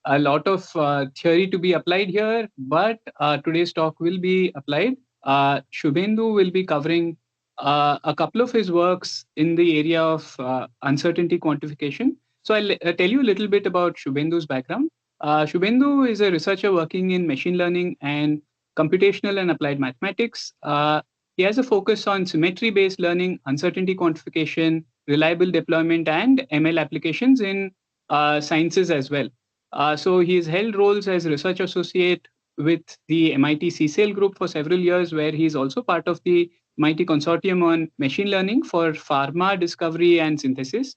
a lot of theory to be applied here, but today's talk will be applied. Shubhendu will be covering a couple of his works in the area of uncertainty quantification. So I'll tell you a little bit about Shubhendu's background. Shubhendu is a researcher working in machine learning and computational and applied mathematics. He has a focus on symmetry-based learning, uncertainty quantification, reliable deployment, and ML applications in sciences as well. So he's held roles as research associate with the MIT CSAIL group for several years, where he's also part of the MIT consortium on machine learning for pharma discovery and synthesis.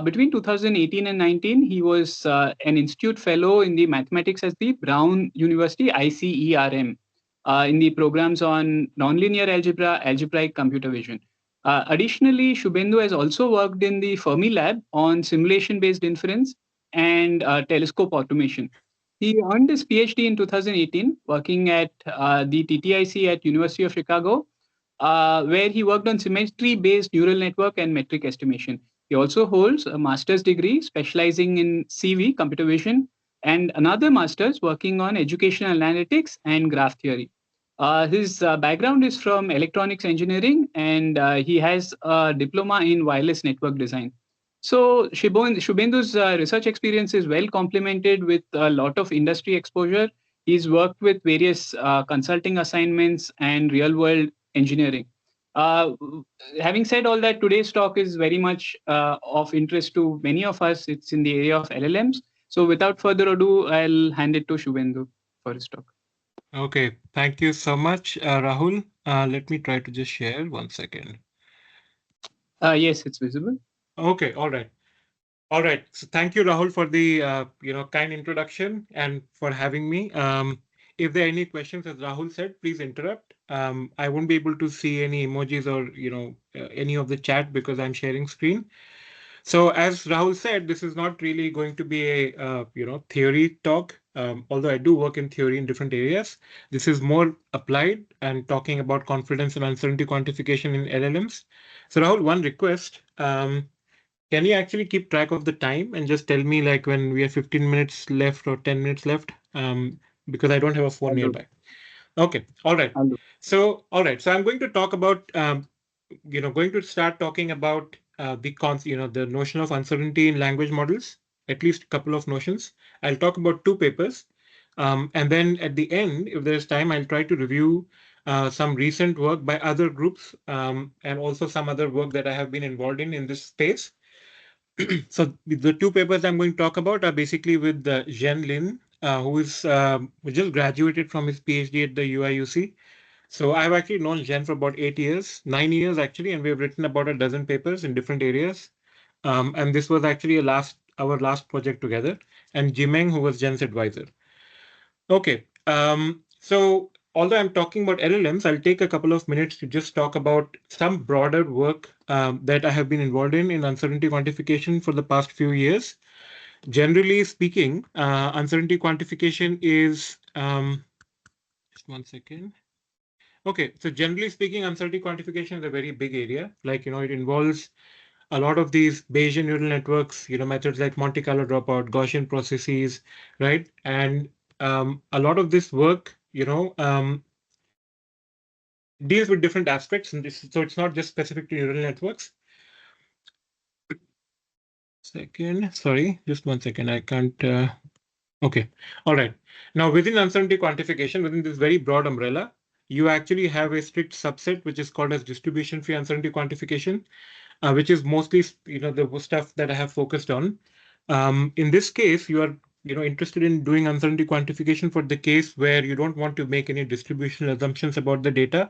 Between 2018 and 19, he was an institute fellow in the mathematics at the Brown University ICERM in the programs on nonlinear algebra, algebraic computer vision. Additionally, Shubhendu has also worked in the Fermi Lab on simulation-based inference and telescope automation. He earned his PhD in 2018, working at the TTIC at University of Chicago, where he worked on symmetry-based neural network and metric estimation. He also holds a master's degree specializing in CV, computer vision, and another master's working on educational analytics and graph theory. His background is from electronics engineering, and he has a diploma in wireless network design. So Shubhendu's research experience is well complemented with a lot of industry exposure. He's worked with various consulting assignments and real-world engineering. Uh, Having said all that, today's talk is very much of interest to many of us. It's in the area of LLMs. So without further ado, I'll hand it to Shubhendu for his talk. Okay, thank you so much, Rahul. Let me try to just share 1 second. Yes, it's visible. Okay, all right. All right. So thank you, Rahul, for the kind introduction and for having me. If there are any questions, as Rahul said, please interrupt. I won't be able to see any emojis or any of the chat because I'm sharing screen. So as Rahul said, this is not really going to be a theory talk. Although I do work in theory in different areas, this is more applied and talking about confidence and uncertainty quantification in LLMs. So Rahul, one request. Can you actually keep track of the time and just tell me like when we have 15 minutes left or 10 minutes left? Because I don't have a phone I'll do. nearby. Okay, all right. I'll do. So, all right. So I'm going to talk about, going to start talking about the notion of uncertainty in language models, at least a couple of notions. I'll talk about two papers. And then at the end, if there's time, I'll try to review some recent work by other groups and also some other work that I have been involved in this space. So the two papers I'm going to talk about are basically with Zhen Lin, who just graduated from his PhD at the UIUC. So I've actually known Zhen for about 8 years, 9 years actually, and we've written about a dozen papers in different areas. And this was actually our last project together. And Jimeng, who was Zhen's advisor. Okay. So although I'm talking about LLMs, I'll take a couple of minutes to just talk about some broader work that I have been involved in uncertainty quantification for the past few years. Generally speaking, uncertainty quantification is, just 1 second. Okay, so generally speaking, uncertainty quantification is a very big area. Like, it involves a lot of these Bayesian neural networks, methods like Monte Carlo dropout, Gaussian processes, right? And a lot of this work, deals with different aspects. And so it's not just specific to neural networks. Sorry, just 1 second. I can't. Okay, all right. Now, within uncertainty quantification, within this very broad umbrella, you actually have a strict subset, which is called as distribution-free uncertainty quantification, which is mostly, the stuff that I have focused on. In this case, you are, interested in doing uncertainty quantification for the case where you don't want to make any distributional assumptions about the data,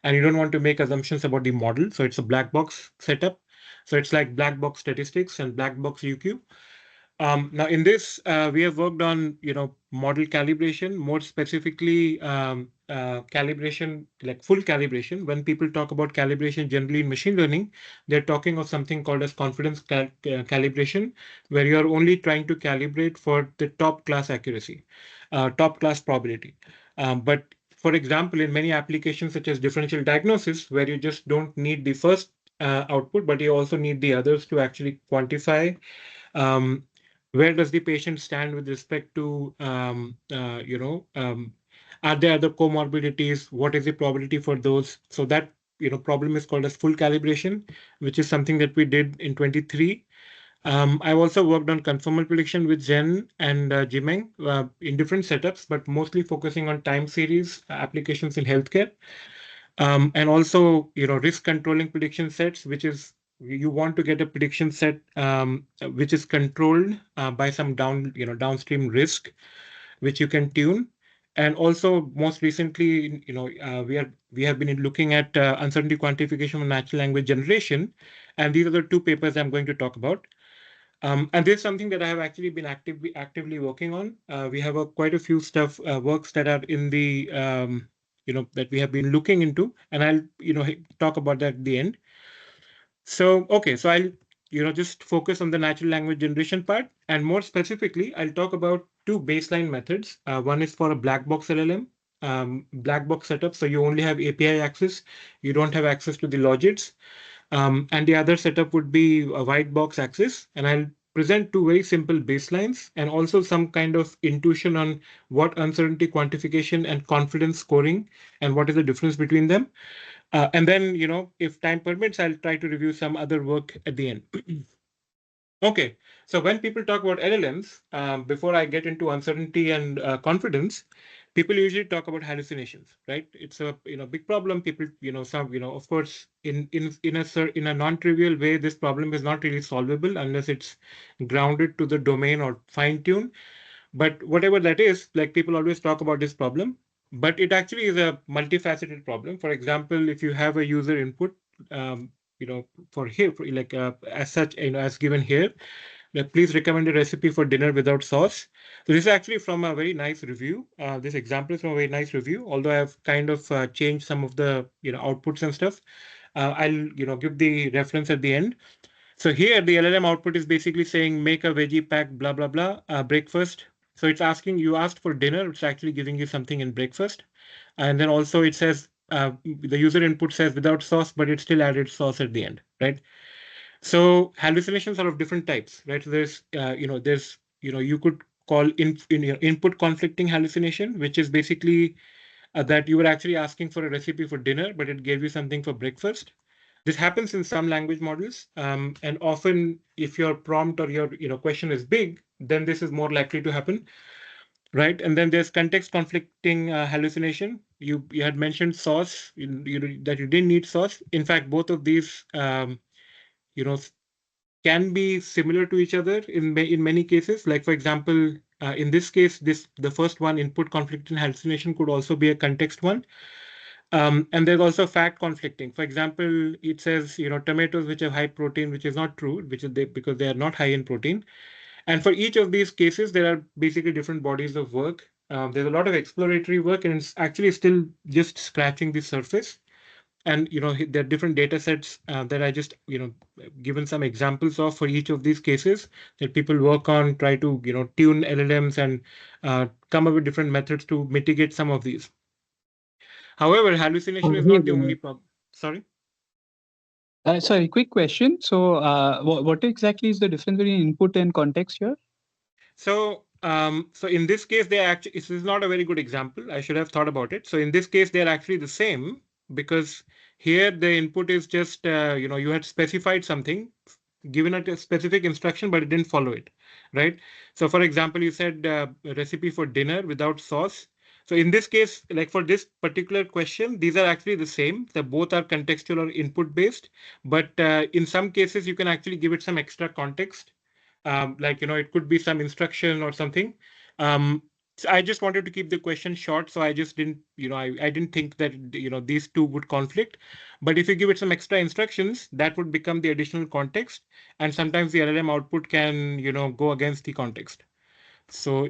and you don't want to make assumptions about the model. So it's a black box setup. So it's like black box statistics and black box UQ. Now, in this, we have worked on, model calibration, more specifically calibration, like full calibration. When people talk about calibration generally in machine learning, they're talking of something called as confidence calibration, where you're only trying to calibrate for the top class accuracy, top class probability. But for example, in many applications such as differential diagnosis, where you just don't need the first output, but you also need the others to actually quantify Where does the patient stand with respect to, are there other comorbidities? What is the probability for those? So that, problem is called as full calibration, which is something that we did in 23. I've also worked on conformal prediction with Zen and Jimeng in different setups, but mostly focusing on time series applications in healthcare. And also, risk controlling prediction sets, which is you want to get a prediction set which is controlled by some downstream risk, which you can tune. And also, most recently, we have been looking at uncertainty quantification of natural language generation, and these are the two papers I'm going to talk about. And this is something that I have actually been actively working on. We have quite a few works that are in the that we have been looking into, and I'll talk about that at the end. So okay, so I'll just focus on the natural language generation part, and more specifically, I'll talk about two baseline methods. One is for a black box LLM, black box setup, so you only have API access, you don't have access to the logits. And the other setup would be a white box access. And I'll present two very simple baselines and also some kind of intuition on what uncertainty quantification and confidence scoring and what is the difference between them. And then, if time permits, I'll try to review some other work at the end. Okay, so when people talk about LLMs, before I get into uncertainty and confidence, people usually talk about hallucinations, right? It's a big problem. People, of course, in a non-trivial way, this problem is not really solvable unless it's grounded to the domain or fine-tuned. But whatever that is, like people always talk about this problem, but it actually is a multifaceted problem. For example, if you have a user input, um, for here, as such, as given here, please recommend a recipe for dinner without sauce. So this is actually from a very nice review. This example is from a very nice review, although I've kind of changed some of the outputs and stuff. I'll give the reference at the end. So here the LLM output is basically saying make a veggie pack, blah blah blah, breakfast. So it's asking you asked for dinner. It's actually giving you something in breakfast, and then also it says the user input says without sauce, but it still added sauce at the end, right? So hallucinations are of different types, right? So you could call input conflicting hallucination, which is basically that you were actually asking for a recipe for dinner, but it gave you something for breakfast. This happens in some language models, and often if your prompt or your question is big, then this is more likely to happen, right? And then there's context conflicting hallucination. You had mentioned sauce, that you didn't need sauce. In fact, both of these you know can be similar to each other in many cases. Like for example, in this case, the first one, input conflicting hallucination, could also be a context one. And there's also fact conflicting. For example, it says tomatoes which have high protein, which is not true, which is because they are not high in protein. And for each of these cases, there are basically different bodies of work. There's a lot of exploratory work, and it's actually still just scratching the surface. And there are different data sets that I just given some examples of for each of these cases that people work on, try to tune LLMs and come up with different methods to mitigate some of these. However, hallucination is Hey, not the only problem. Sorry. sorry, quick question. So, what exactly is the difference between input and context here? So in this case, they actually, this is not a very good example. I should have thought about it. So in this case, they're actually the same, because here the input is just, you had specified something, given it a specific instruction, but it didn't follow it, right? So for example, you said a recipe for dinner without sauce. So in this case, like for this particular question, these are actually the same. They both are contextual or input based, but in some cases, you can actually give it some extra context, like it could be some instruction or something. So I just wanted to keep the question short, so I just didn't I didn't think that these two would conflict. But if you give it some extra instructions, that would become the additional context, and sometimes the LLM output can go against the context. So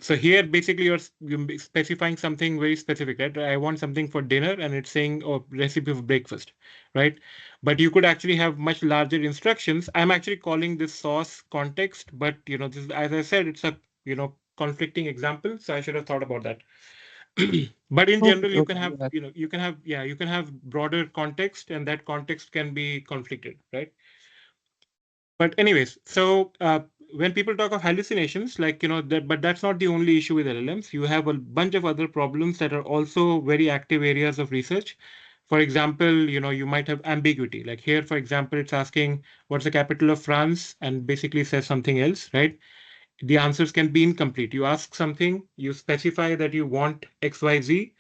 so here basically you're specifying something very specific, right? I want something for dinner, and it's saying, oh, recipe for breakfast, right? But you could actually have much larger instructions. I'm actually calling this sauce context, but this, as I said, it's a conflicting example, so I should have thought about that. But in Okay, general, you can okay, have yeah. you can have broader context, and that context can be conflicted, right? But anyways, so when people talk of hallucinations, like, but that's not the only issue with LLMs. You have a bunch of other problems that are also very active areas of research. For example, you might have ambiguity. Like here, for example, it's asking what's the capital of France and basically says something else, right? The answers can be incomplete. You ask something, you specify that you want XYZ,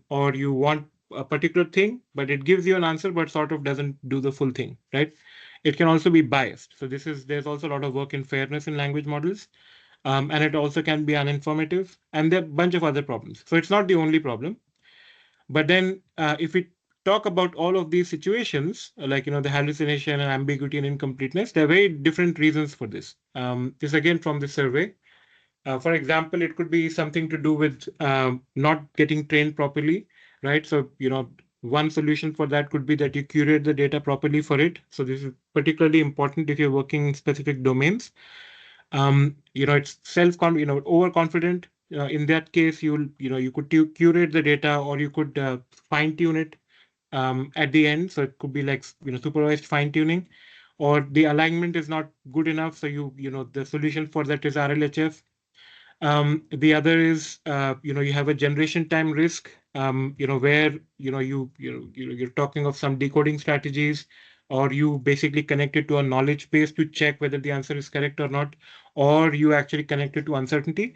or you want a particular thing, but it gives you an answer, but sort of doesn't do the full thing, right? It can also be biased. So there's also a lot of work in fairness in language models, and it also can be uninformative, and there are a bunch of other problems. So it's not the only problem. But then, if we talk about all of these situations, like the hallucination and ambiguity and incompleteness, there are very different reasons for this. This again from the survey. For example, it could be something to do with not getting trained properly, right? So one solution for that could be that you curate the data properly for it. So this is particularly important if you're working in specific domains. It's overconfident. In that case, you could curate the data, or you could fine tune it at the end. So it could be like supervised fine tuning, or the alignment is not good enough. So the solution for that is RLHF. The other is you have a generation time risk, where you're talking of some decoding strategies, or you basically connect it to a knowledge base to check whether the answer is correct or not, or you actually connect it to uncertainty.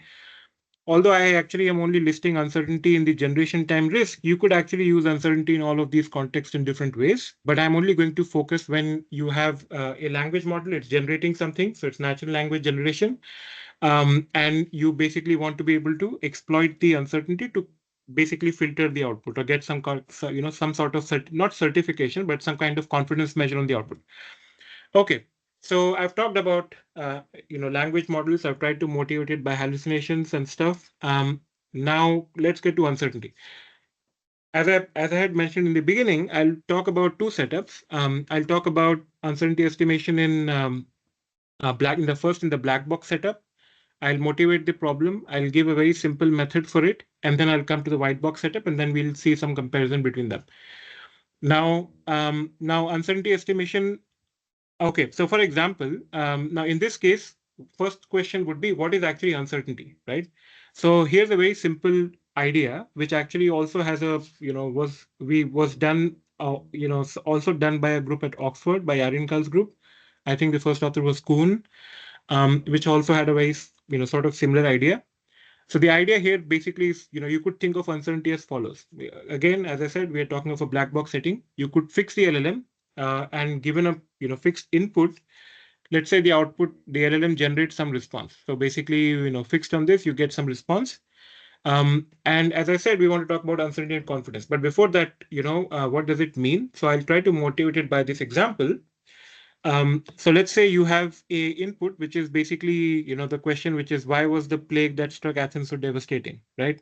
Although I actually am only listing uncertainty in the generation time risk, you could actually use uncertainty in all of these contexts in different ways. But I'm only going to focus when you have a language model, it's generating something. So it's natural language generation. And you basically want to be able to exploit the uncertainty to basically filter the output, or get some sort of not certification, but some kind of confidence measure on the output. Okay, so I've talked about language models. I've tried to motivate it by hallucinations and stuff. Now let's get to uncertainty. As I had mentioned in the beginning, I'll talk about two setups. I'll talk about uncertainty estimation in the black box setup. I'll motivate the problem. I'll give a very simple method for it, and then I'll come to the white box setup, and then we'll see some comparison between them. Now uncertainty estimation. Okay, so for example, now in this case, first question would be, what is actually uncertainty, right? So here's a very simple idea, which actually also has was done, also done by a group at Oxford, by Arinkal's group. I think the first author was Kuhn, which also had a very, sort of similar idea. So the idea here basically is, you could think of uncertainty as follows. Again, as I said, we are talking of a black box setting. You could fix the LLM, and given a fixed input, let's say the output, the LLM generates some response. So basically, fixed on this, you get some response. And as I said, we want to talk about uncertainty and confidence. But before that, what does it mean? So I'll try to motivate it by this example. So let's say you have a input, which is basically, the question, which is, why was the plague that struck Athens so devastating, right?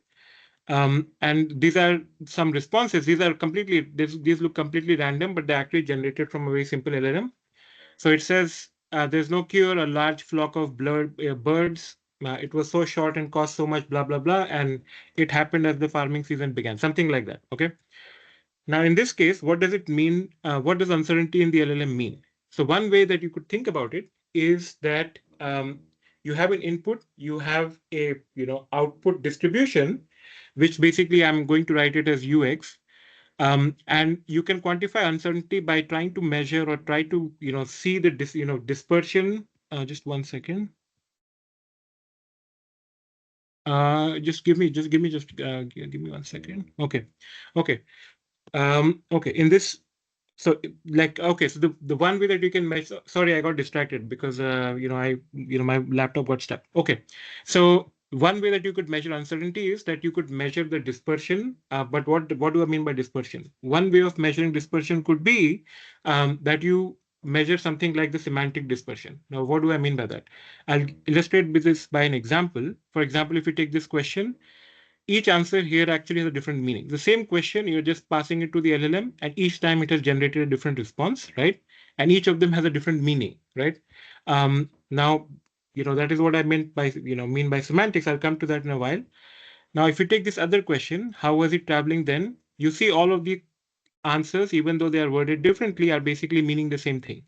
And these are some responses. These look completely random, but they're actually generated from a very simple LLM. So it says, there's no cure, a large flock of birds. It was so short and cost so much, blah, blah, blah. And it happened as the farming season began, something like that. Okay. Now, in this case, what does it mean? What does uncertainty in the LLM mean? So one way that you could think about it is that you have an input, you have a output distribution, which basically I'm going to write it as UX. And you can quantify uncertainty by trying to measure, or try to see the dispersion. Just one second. Give me one second. Okay. Okay. In this, so okay, so the one way that you can measure. Sorry, I got distracted because my laptop got stuck. Okay, so one way that you could measure uncertainty is that you could measure the dispersion. But what do I mean by dispersion? One way of measuring dispersion could be that you measure something like the semantic dispersion. Now, what do I mean by that? I'll illustrate this by an example. For example, if you take this question, each answer here actually has a different meaning. The same question, you're just passing it to the LLM, and each time it has generated a different response, right? And each of them has a different meaning, right? Now, that is what I meant by, mean by semantics. I'll come to that in a while. Now, if you take this other question, how was it traveling then? You see all of the answers, even though they are worded differently, are basically meaning the same thing.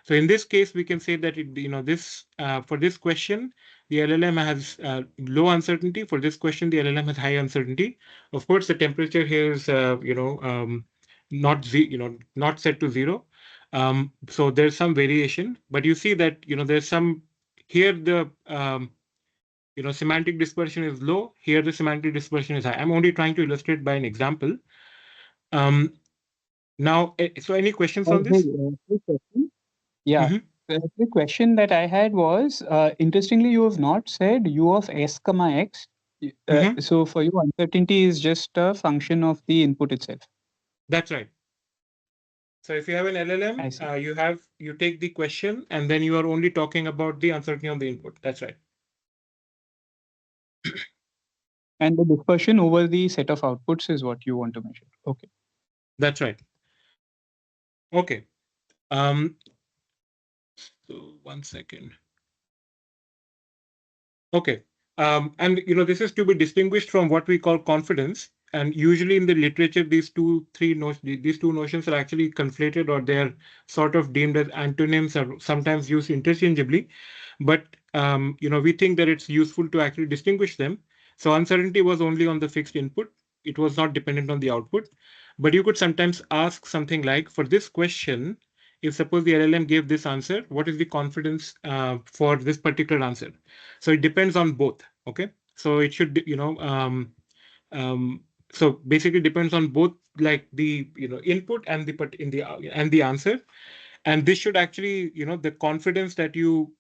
So in this case, we can say that this for this question, the LLM has low uncertainty. For this question, the LLM has high uncertainty. Of course, the temperature here is not set to 0. So there's some variation, but you see that there's some here the semantic dispersion is low. Here the semantic dispersion is high. I'm only trying to illustrate by an example. Now, so any questions on Hey, this? quick question. Yeah. Mhm. The question that I had was, interestingly, you have not said u of s comma x. Mhm. So for you, uncertainty is just a function of the input itself. That's right. So if you have an LLM, I see. you take the question and then you are only talking about the uncertainty on the input. That's right. And the dispersion over the set of outputs is what you want to measure. Okay. That's right. Okay. Um, so one second. Okay. And this is to be distinguished from what we call confidence. And usually in the literature, these two notions are actually conflated, or they're sort of deemed as antonyms, or sometimes used interchangeably. But we think that it's useful to actually distinguish them. So uncertainty was only on the fixed input. It was not dependent on the output. But you could sometimes ask something like, for this question, if suppose the LLM gave this answer, what is the confidence for this particular answer? So it depends on both. Okay, so it should um, so basically depends on both, like the input and the answer. And this should actually, the confidence that you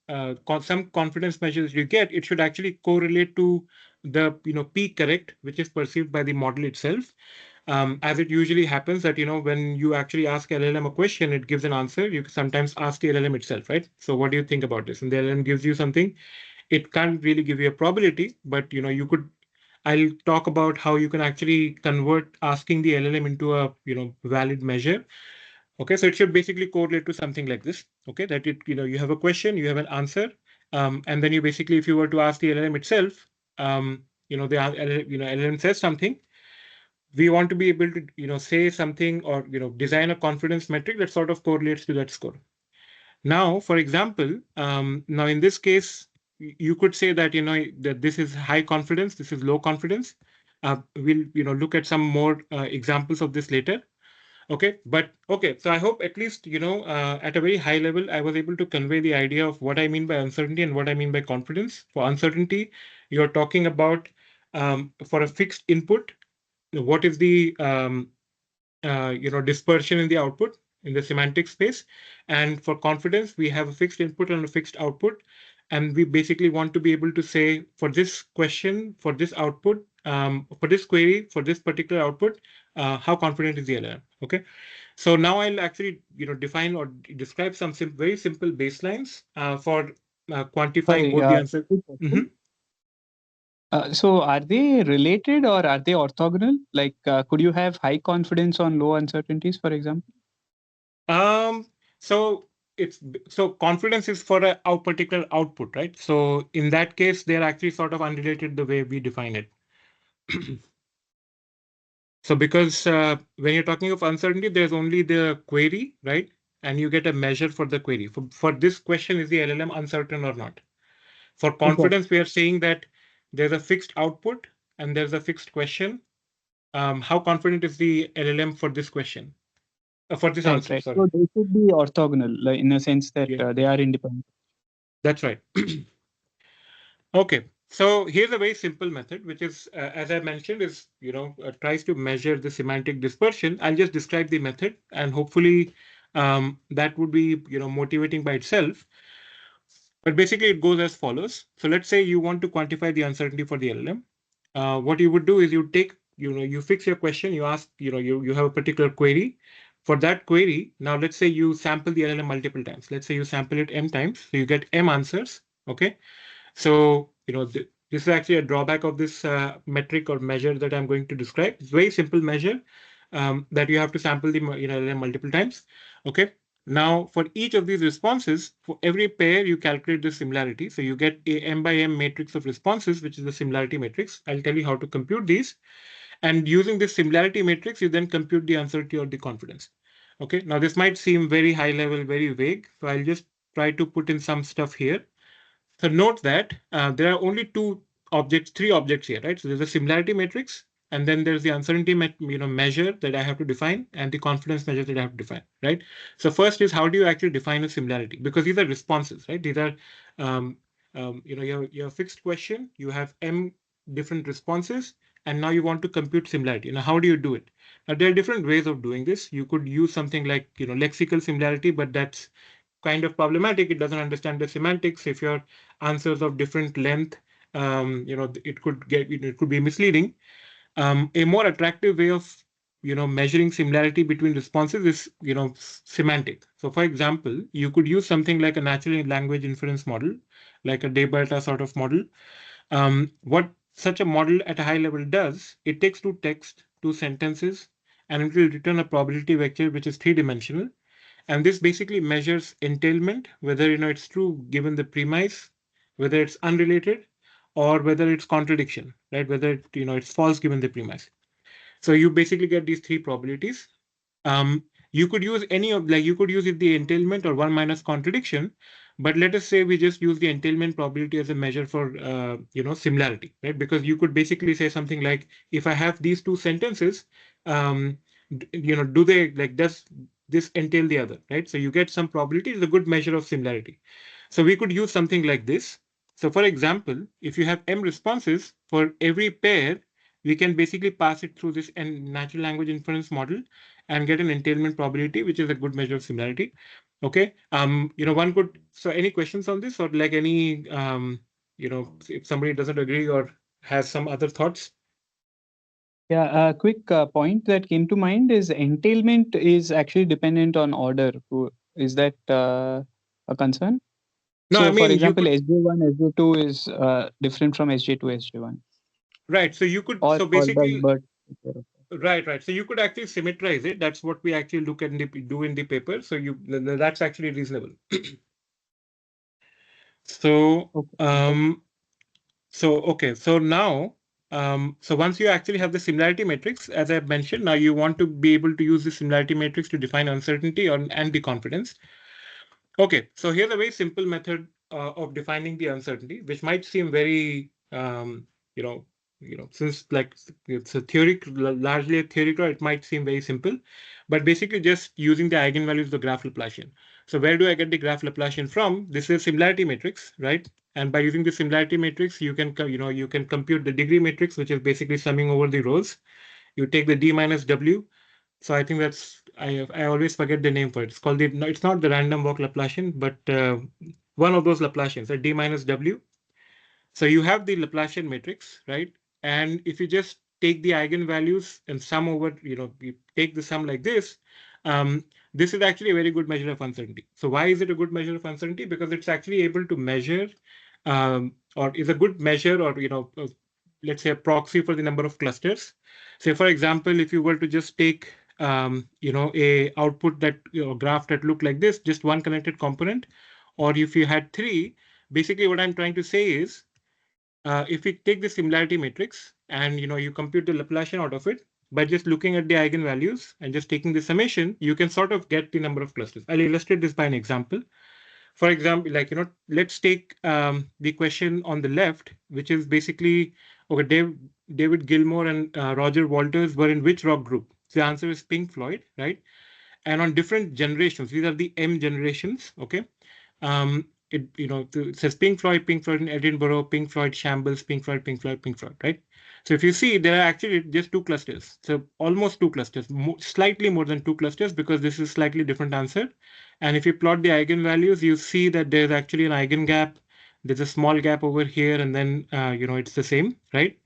some confidence measures you get, it should actually correlate to the p correct, which is perceived by the model itself. As it usually happens that when you actually ask LLM a question, it gives an answer. You can sometimes ask the LLM itself, right? So what do you think about this? And the LLM gives you something. It can't really give you a probability, but you could. I'll talk about how you can actually convert asking the LLM into a valid measure. Okay, so it should basically correlate to something like this. Okay, that you have a question, you have an answer, and then you basically, if you were to ask the LLM itself, LLM says something. We want to be able to say something, or design a confidence metric that sort of correlates to that score. Now, for example, now in this case, you could say that that this is high confidence, this is low confidence. We'll look at some more examples of this later. Okay, but okay, so I hope at least at a very high level, I was able to convey the idea of what I mean by uncertainty and what I mean by confidence. For uncertainty, you're talking about for a fixed input, what is the dispersion in the output in the semantic space. And for confidence, we have a fixed input and a fixed output. And we basically want to be able to say, for this question, for this output, for this query, for this particular output, how confident is the LLM? Okay. So now I'll actually define or describe some very simple baselines for quantifying Sorry, both the answer. quick question. Mhm. So are they related or are they orthogonal? Like, could you have high confidence on low uncertainties, for example? Um, so so confidence is for a particular output, right? So in that case, they're actually sort of unrelated the way we define it. So because when you're talking of uncertainty, there's only the query, right? And you get a measure for the query. For this question, is the LLM uncertain or not? For Exactly. confidence, we are saying that there's a fixed output and there's a fixed question. How confident is the LLM for this question? For this Right, answer, right. sorry. So they should be orthogonal, like, in a sense that Yeah, they are independent. that's right. Okay, so here's a very simple method, which is, as I mentioned, is tries to measure the semantic dispersion. I'll just describe the method, and hopefully that would be motivating by itself. But basically, it goes as follows. So let's say you want to quantify the uncertainty for the LLM. What you would do is you take you fix your question. You ask you have a particular query. For that query, now let's say you sample the LLM multiple times. Let's say you sample it m times, so you get m answers. Okay. So, this is actually a drawback of this metric or measure that I'm going to describe. It's a very simple measure that you have to sample the multiple times. Okay. Now, for each of these responses, for every pair, you calculate the similarity. So you get a m by m matrix of responses, which is the similarity matrix. I'll tell you how to compute these. And using this similarity matrix, you then compute the uncertainty or the confidence. Okay, now this might seem very high level, very vague. So I'll just try to put in some stuff here. So note that there are only three objects here, right? So there's a similarity matrix, and then there's the uncertainty measure that I have to define, and the confidence measure that I have to define, right? So first is how do you actually define a similarity? Because these are responses, right? These are um, your fixed question. You have m different responses, and now you want to compute similarity. Now, how do you do it? Now, there are different ways of doing this. You could use something like lexical similarity, but that's kind of problematic. It doesn't understand the semantics. If your answers of different length, it could be misleading. A more attractive way of measuring similarity between responses is semantic. So, for example, you could use something like a natural language inference model, like a Deberta sort of model. What such a model at a high level does, it takes two text, two sentences, and it will return a probability vector which is three-dimensional. And this basically measures entailment, whether it's true given the premise, whether it's unrelated, or whether it's contradiction, right? Whether it's false given the premise. So you basically get these three probabilities. You could use any of you could use it the entailment or one minus contradiction, but let us say we just use the entailment probability as a measure for similarity, right? Because you could basically say something like, if I have these two sentences, um, do they does this entail the other, right? So you get some probability is a good measure of similarity. So we could use something like this. So for example, if you have m responses for every pair, we can basically pass it through this natural language inference model and get an entailment probability, which is a good measure of similarity. Okay. One could, so any questions on this, or like any, if somebody doesn't agree or has some other thoughts? Yeah, a quick point that came to mind is entailment is actually dependent on order. Is that a concern? No, I So, for mean, you example, could, SJ1, SJ2 is different from SJ2, SJ1, right. So you could, or so does basically, but right. So you could actually symmetrize it. That's what we actually do in the paper. So that's actually reasonable. So, okay. okay. So now, so once you actually have the similarity matrix, as I've mentioned, now you want to be able to use the similarity matrix to define uncertainty and the confidence. Okay, so here's a very simple method of defining the uncertainty, which might seem very, you know, since like it's a largely a theoretical, it might seem very simple, but basically just using the eigenvalues of the graph Laplacian. So where do I get the graph Laplacian from? This is a similarity matrix, right? And by using the similarity matrix, you can you can compute the degree matrix, which is basically summing over the rows. You take the d minus w. So I think that's I always forget the name for it. It's called the no, it's not the random walk Laplacian, but one of those Laplacians, a d minus w. So you have the Laplacian matrix, right? And if you just take the eigenvalues and sum over, you take the sum like this, this is actually a very good measure of uncertainty. So why is it a good measure of uncertainty? Because it's actually able to measure, or is a good measure, or let's say a proxy for the number of clusters. Say, for example, if you were to just take, a output that graph that looked like this, just one connected component, or if you had three, basically what I'm trying to say is if we take the similarity matrix and you compute the Laplacian out of it by just looking at the eigenvalues and just taking the summation, you can sort of get the number of clusters. I'll illustrate this by an example. For example, let's take the question on the left, which is basically, okay, David Gilmour and Roger Walters were in which rock group? So the answer is Pink Floyd, right? And on different generations, these are the M generations, okay? It says Pink Floyd in Edinburgh, Pink Floyd Shambles, Pink Floyd, Pink Floyd, Pink Floyd, right? So if you see, there are actually just two clusters. So almost two clusters, slightly more than two clusters, because this is slightly different answer. And if you plot the eigenvalues, you see that there's actually an eigengap. There's a small gap over here, and then it's the same, right?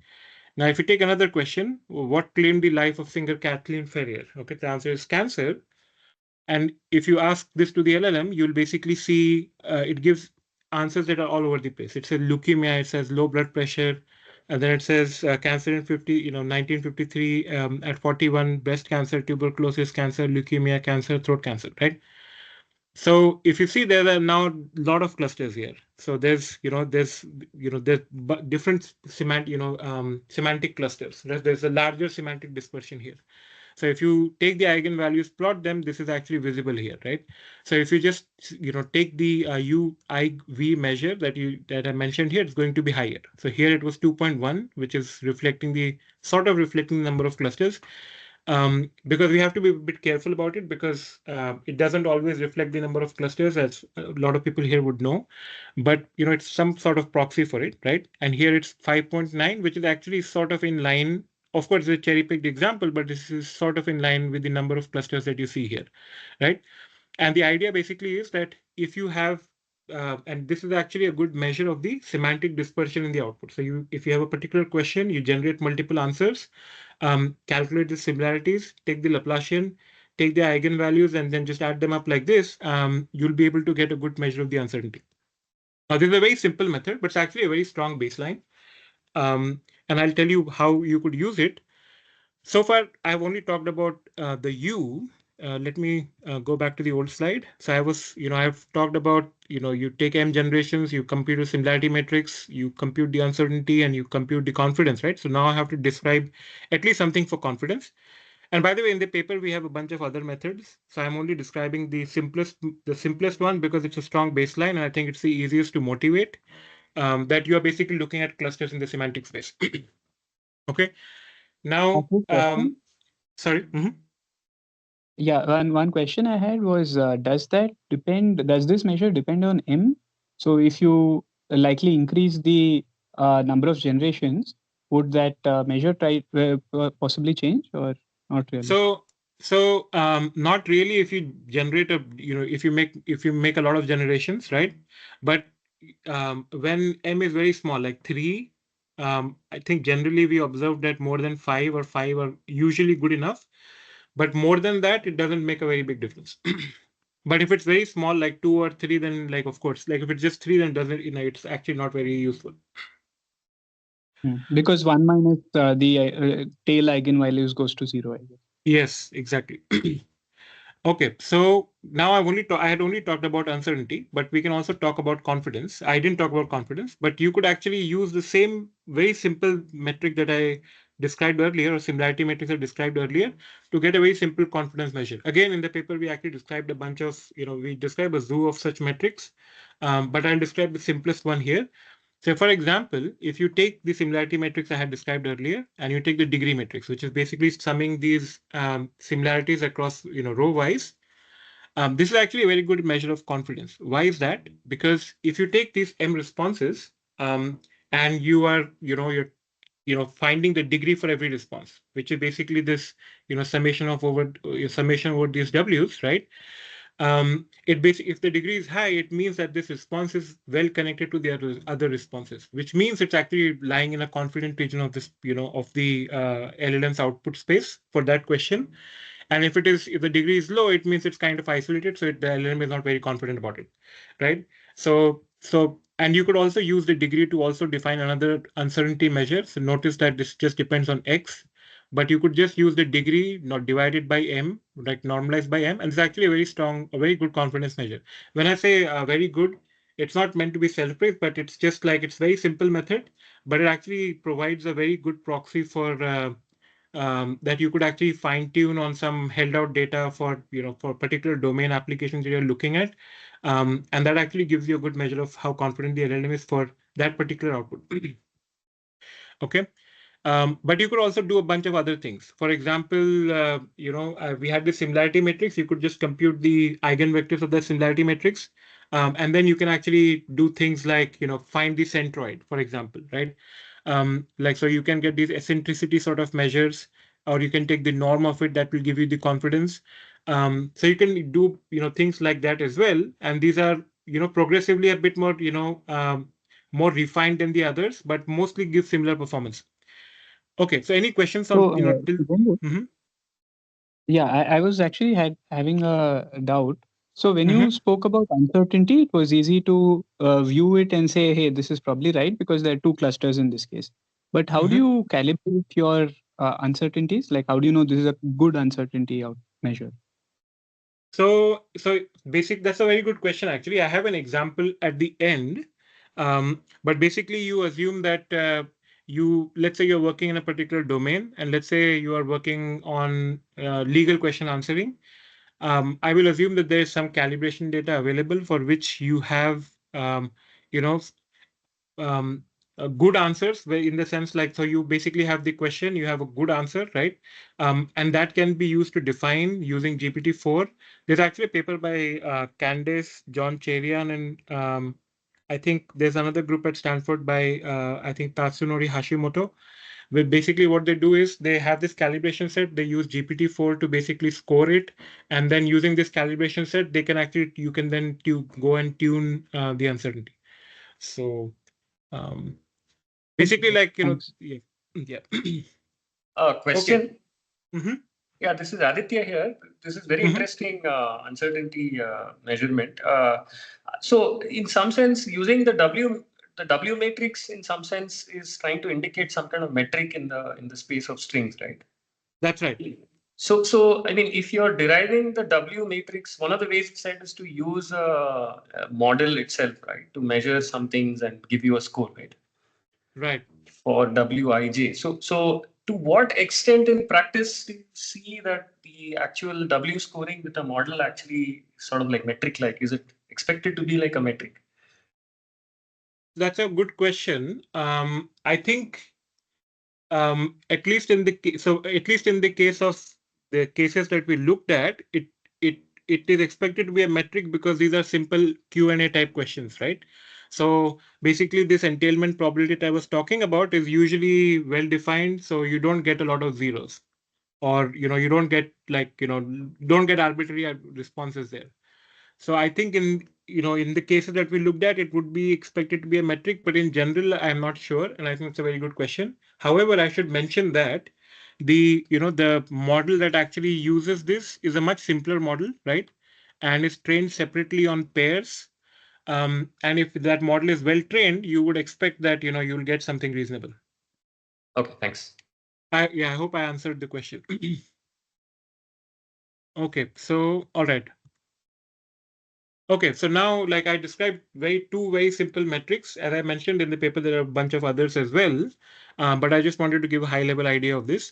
Now, if you take another question, what claimed the life of singer Kathleen Ferrier? Okay, the answer is cancer. And if you ask this to the LLM, you'll basically see it gives answers that are all over the place. It says leukemia, it says low blood pressure, and then it says cancer in 1953, at 41, breast cancer, tuberculosis cancer, leukemia cancer, throat cancer, right? So if you see, there are now a lot of clusters here. So there's different semantic clusters. There's a larger semantic dispersion here. So if you take the eigenvalues, plot them, this is actually visible here, right? So if you just take the UIV measure that I mentioned here, it's going to be higher. So here it was 2.1, which is reflecting the number of clusters. Because we have to be a bit careful about it, because it doesn't always reflect the number of clusters, as a lot of people here would know. But it's some sort of proxy for it, right? And here it's 5.9, which is actually sort of in line. Of course, it's a cherry-picked example, but this is sort of in line with the number of clusters that you see here, right? And the idea basically is that if you have, and this is actually a good measure of the semantic dispersion in the output. So if you have a particular question, you generate multiple answers, calculate the similarities, take the Laplacian, take the eigenvalues, and then just add them up like this, you'll be able to get a good measure of the uncertainty. Now, this is a very simple method, but it's actually a very strong baseline. And I'll tell you how you could use it. So far, I've only talked about the U. Let me go back to the old slide. So I've talked about, you take M generations, you compute a similarity matrix, you compute the uncertainty, and you compute the confidence, right? So now I have to describe at least something for confidence. And by the way, in the paper, we have a bunch of other methods. So I'm only describing the simplest one because it's a strong baseline, and I think it's the easiest to motivate. That you are basically looking at clusters in the semantic space. Okay. A Now, quick question. sorry. Yeah, one question I had was, does this measure depend on M? So if you likely increase the number of generations, would that measure possibly change or not really? Not really if you generate if you make a lot of generations, right? But when M is very small, like 3, I think generally we observe that more than 5 or 5 are usually good enough. But more than that, it doesn't make a very big difference. But if it's very small, like 2 or 3, then like, of course, like if it's just 3, then it doesn't, it's actually not very useful. Because 1 minus the tail eigenvalues goes to 0, I guess. Yes, exactly. Okay, so now I had only talked about uncertainty, but we can also talk about confidence. I didn't talk about confidence, but you could actually use the same very simple metric that I described earlier, or similarity matrix I described earlier, to get a very simple confidence measure. Again, in the paper, we actually described a bunch of, we describe a zoo of such metrics, but I'll describe the simplest one here. So for example, if you take the similarity matrix I had described earlier, and you take the degree matrix, which is basically summing these similarities across row wise, this is actually a very good measure of confidence. Why is that? Because if you take these M responses, and you are you're finding the degree for every response, which is basically this summation over these W's, right? If the degree is high, it means that this response is well connected to the other responses, which means it's actually lying in a confident region of this, of the LLM's output space for that question. And if the degree is low, it means it's kind of isolated, so the LLM is not very confident about it, right? And you could also use the degree to also define another uncertainty measure. So notice that this just depends on X, but you could just use the degree not divided by M, like normalized by M, and it's actually a very good confidence measure. When I say very good, it's not meant to be self-praise, but it's just like it's very simple method, but it actually provides a very good proxy for that you could actually fine tune on some held out data for for particular domain applications that you're looking at, and that actually gives you a good measure of how confident the LLM is for that particular output. Okay. But you could also do a bunch of other things. For example, we had the similarity matrix. You could just compute the eigenvectors of the similarity matrix. And then you can actually do things like, find the centroid, for example, right? So you can get these eccentricity sort of measures, or you can take the norm of it that will give you the confidence. So you can do, things like that as well. And these are, progressively a bit more, more refined than the others, but mostly give similar performance. Okay, so any questions on So, till? Shubhendu, Mhm, yeah, I was actually having a doubt. So when you mhm, spoke about uncertainty, it was easy to view it and say, hey, this is probably right because there are two clusters in this case. But how do mhm. you calibrate your uncertainties? Like, how do you know this is a good uncertainty out measure? So that's a very good question. Actually, I have an example at the end, but basically you assume that let's say you're working in a particular domain, and let's say you are working on legal question answering. I will assume that there is some calibration data available for which you have, you know, um, good answers, where in the sense like, so you basically have the question, you have a good answer, right? And that can be used to define using GPT-4. There's actually a paper by Candace, John Cherian, and I think there's another group at Stanford by, I think, Tatsunori Hashimoto, where basically what they do is they have this calibration set, they use GPT-4 to basically score it, and then using this calibration set, they can actually, you can then go and tune the uncertainty. So um, basically, like, Thanks. yeah, yeah. Okay. Question. Yeah, this is Aditya here. This is very interesting uncertainty measurement. So, in some sense, using the W matrix, in some sense, is trying to indicate some kind of metric in the space of strings, right? That's right. So I mean, if you're deriving the W matrix, one of the ways it's said is to use a model itself, right, to measure some things and give you a score, right? Right. For Wij. So to what extent in practice do you see that the actual W scoring with the model actually sort of like metric like? Is it expected to be like a metric? That's a good question. I think at least in the case of the cases that we looked at, it is expected to be a metric because these are simple Q&A type questions, right? So basically, this entailment probability that I was talking about is usually well defined, so you don't get a lot of zeros, or you don't get like don't get arbitrary responses there. So I think in the cases that we looked at, it would be expected to be a metric, but in general, I'm not sure, and I think it's a very good question. However, I should mention that the model that actually uses this is a much simpler model, right? And is trained separately on pairs. And if that model is well trained, you would expect that you'll get something reasonable. Okay, thanks. I hope I answered the question. Okay, so all right. Okay, so now, like I described, two very simple metrics. As I mentioned in the paper, there are a bunch of others as well, but I just wanted to give a high-level idea of this.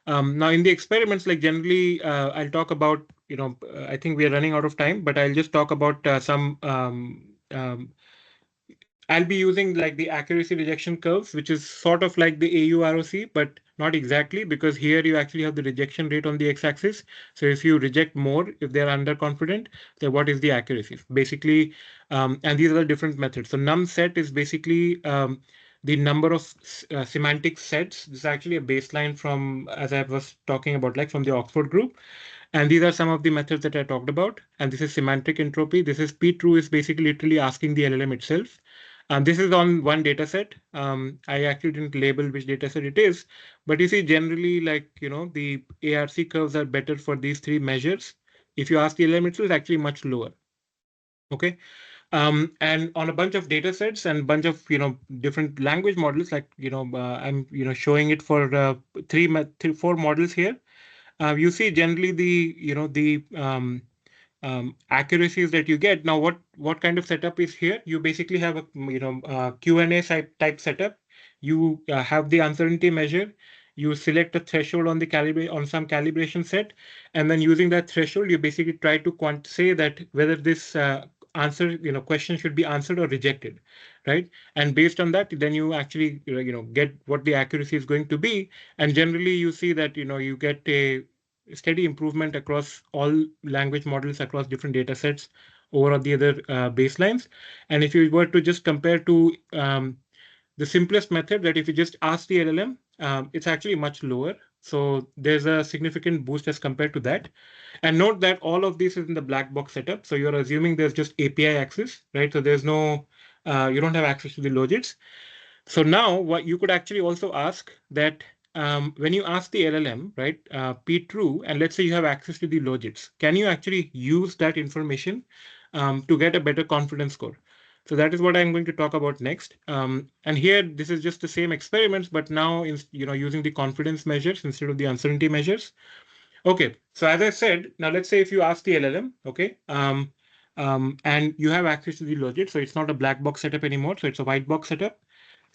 Now, in the experiments, like generally, I'll talk about, I think we are running out of time, but I'll just talk about some I'll be using like the accuracy rejection curves, which is sort of like the AUROC, but not exactly, because here you actually have the rejection rate on the x-axis. So if you reject more, if they're underconfident, then what is the accuracy? Basically, and these are the different methods. So num set is basically the number of semantic sets. This is actually a baseline from, as I was talking about, like from the Oxford group. And these are some of the methods that I talked about. And this is semantic entropy. This is p-true is basically literally asking the LLM itself. This is on one data set. I actually didn't label which data set it is, but you see generally like, the ARC curves are better for these three measures. If you ask the LLM itself, it's actually much lower. Okay. And on a bunch of data sets and bunch of, different language models, like, I'm, showing it for four models here. You see generally the accuracies that you get. Now, what kind of setup is here? You basically have a Q&A type setup. You have the uncertainty measure. You select a threshold on some calibration set, and then using that threshold, you basically try to say that whether this question should be answered or rejected, right? And based on that, then you actually get what the accuracy is going to be. And generally, you see that you get a steady improvement across all language models across different data sets over the other baselines. And if you were to just compare to the simplest method, that if you just ask the LLM, it's actually much lower. So there's a significant boost as compared to that. And note that all of this is in the black box setup. So you're assuming there's just API access, right? So there's no, you don't have access to the logits. So now what you could actually also ask that when you ask the LLM, right, p-true, and let's say you have access to the logits, can you actually use that information to get a better confidence score? So that is what I'm going to talk about next. And here, this is just the same experiments, but now using the confidence measures instead of the uncertainty measures. Okay, so as I said, now let's say if you ask the LLM, okay, and you have access to the logit, so it's not a black box setup anymore, so it's a white box setup.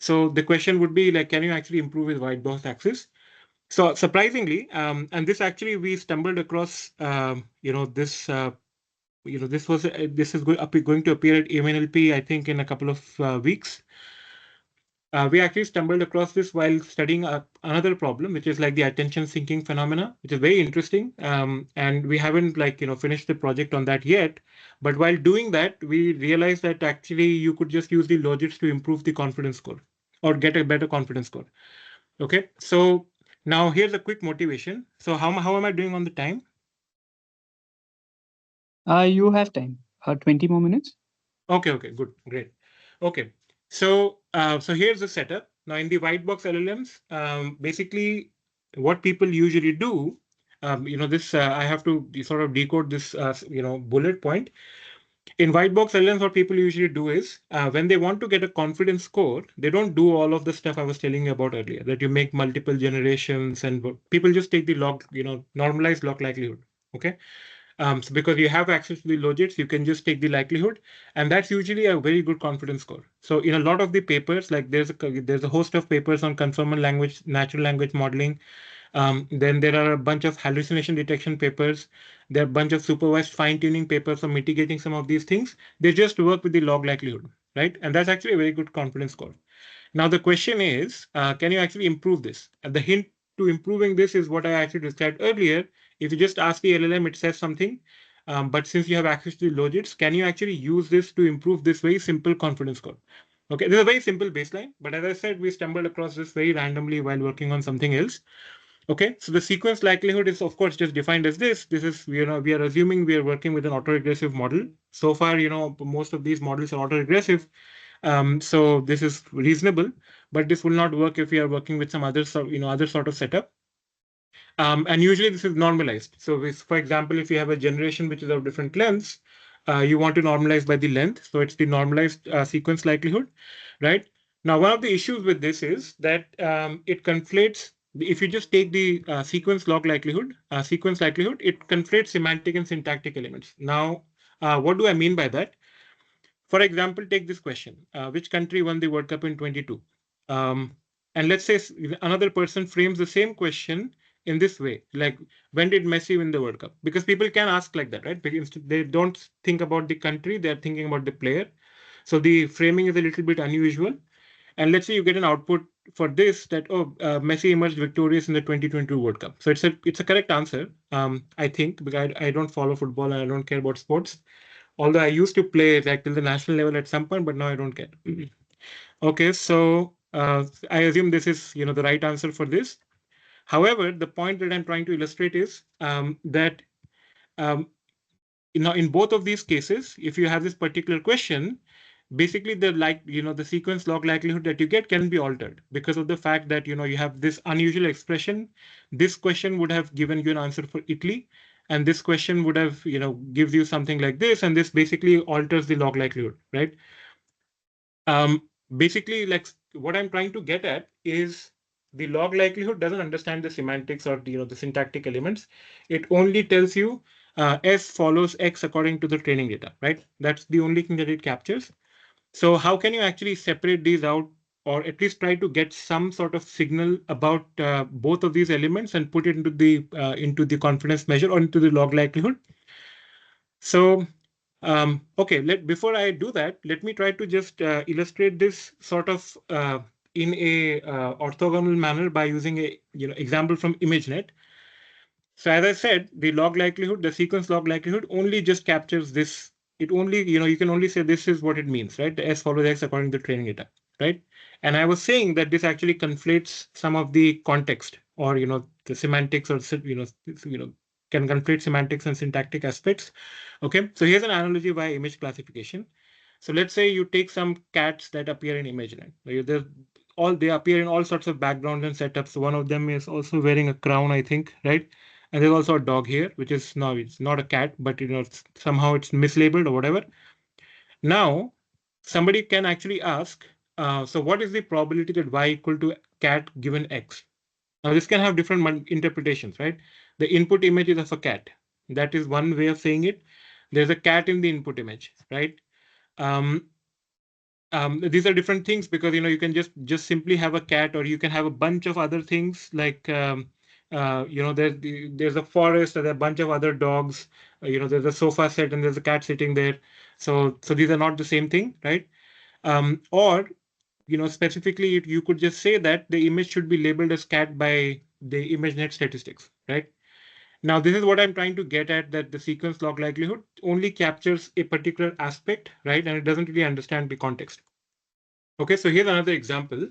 So the question would be like, can you actually improve with white box access? So surprisingly, and this actually we stumbled across, this is going to appear at MNLP, I think, in a couple of weeks. We actually stumbled across this while studying another problem, which is like the attention sinking phenomena, which is very interesting. And we haven't finished the project on that yet. But while doing that, we realized that actually you could just use the logits to improve the confidence score or get a better confidence score. Okay, so now here's a quick motivation. So how am I doing on the time? You have time. 20 more minutes. Okay, good, great. Okay, so here's the setup. Now in the white box LLMs, basically what people usually do, I have to sort of decode this, bullet point. In white box LLMs, what people usually do is when they want to get a confidence score, they don't do all of the stuff I was telling you about earlier, that you make multiple generations and people just take the log, normalized log likelihood. Okay. So because you have access to the logits, you can just take the likelihood, and that's usually a very good confidence score. So in a lot of the papers, like there's a host of papers on conformal language, natural language modeling. Then there are a bunch of hallucination detection papers. There are a bunch of supervised fine-tuning papers for mitigating some of these things. They just work with the log likelihood, right? And that's actually a very good confidence score. Now the question is, can you actually improve this? And the hint to improving this is what I actually described earlier. If you just ask the LLM, it says something. But since you have access to the logits, can you actually use this to improve this very simple confidence score? Okay, this is a very simple baseline, but as I said, we stumbled across this very randomly while working on something else. Okay, so the sequence likelihood is of course just defined as this. This is, we are assuming we are working with an autoregressive model. So far, most of these models are autoregressive. So this is reasonable, but this will not work if we are working with some other sort of setup. And usually this is normalized. So for example, if you have a generation which is of different lengths, you want to normalize by the length. So it's the normalized sequence likelihood, right? Now, one of the issues with this is that it conflates. If you just take the sequence likelihood, it conflates semantic and syntactic elements. Now, what do I mean by that? For example, take this question: which country won the World Cup in 22? And let's say another person frames the same question in this way, like, when did Messi win the World Cup? Because people can ask like that, right? Because they don't think about the country, they're thinking about the player. So the framing is a little bit unusual. And let's say you get an output for this that, Messi emerged victorious in the 2022 World Cup. So it's a correct answer, I think, because I don't follow football and I don't care about sports. Although I used to play like till the national level at some point, but now I don't care. Okay, so I assume this is the right answer for this. However, the point that I'm trying to illustrate is that um, in both of these cases, if you have this particular question, basically the sequence log likelihood that you get can be altered because of the fact that you have this unusual expression. This question would have given you an answer for Italy, and this question would have gives you something like this, and this basically alters the log likelihood, right? Basically, like, what I'm trying to get at is the log likelihood doesn't understand the semantics or the syntactic elements. It only tells you S follows X according to the training data, right? That's the only thing that it captures. So how can you actually separate these out, or at least try to get some sort of signal about both of these elements and put it into the confidence measure or into the log likelihood? So okay, before I do that, let me try to just illustrate this sort of in a orthogonal manner by using a example from ImageNet. So as I said, the log likelihood, the sequence log likelihood only just captures this. It only, you can only say this is what it means, right? The S follows X according to training data, right? And I was saying that this actually conflates some of the context or, the semantics or, can conflate semantics and syntactic aspects. Okay, so here's an analogy via image classification. So let's say you take some cats that appear in ImageNet. They appear in all sorts of backgrounds and setups. So one of them is also wearing a crown, I think, right? And there's also a dog here, which is no, it's not a cat, but somehow it's mislabeled or whatever. Now, somebody can actually ask, so what is the probability that y equal to cat given x? Now, this can have different interpretations, right? The input image is of a cat. That is one way of saying it. There's a cat in the input image, right? These are different things because you can just simply have a cat, or you can have a bunch of other things like there's a forest, or there are a bunch of other dogs. There's a sofa set and there's a cat sitting there. So these are not the same thing, right? Or specifically, you could just say that the image should be labeled as cat by the ImageNet statistics, right? Now, this is what I'm trying to get at, that the sequence log likelihood only captures a particular aspect, right? And it doesn't really understand the context. Okay, so here's another example.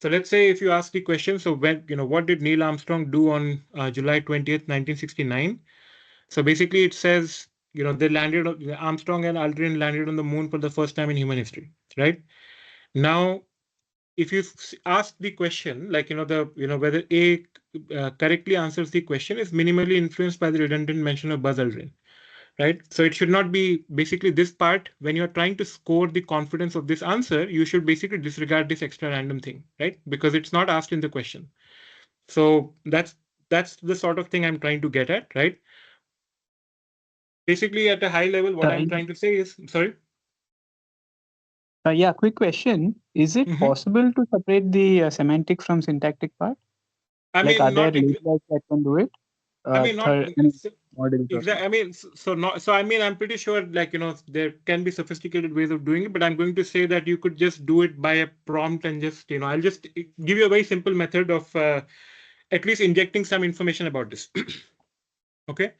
So let's say if you ask the question, so what did Neil Armstrong do on July 20th, 1969? So basically it says, Armstrong and Aldrin landed on the moon for the first time in human history, right? Now, if you ask the question, like, whether A correctly answers the question is minimally influenced by the redundant mention of Buzz Aldrin, right? So it should not be basically this part. When you're trying to score the confidence of this answer, you should basically disregard this extra random thing, right? Because it's not asked in the question. So that's the sort of thing I'm trying to get at, right? Basically, at a high level, what I'm trying to say is, sorry. Yeah, quick question. Is it possible to separate the semantic from syntactic part? I Like, mean, are there not labels that can do it? I mean, not Models or exactly. I mean, I mean, I'm pretty sure, like, there can be sophisticated ways of doing it, but I'm going to say that you could just do it by a prompt and just, I'll just give you a very simple method of at least injecting some information about this. Okay.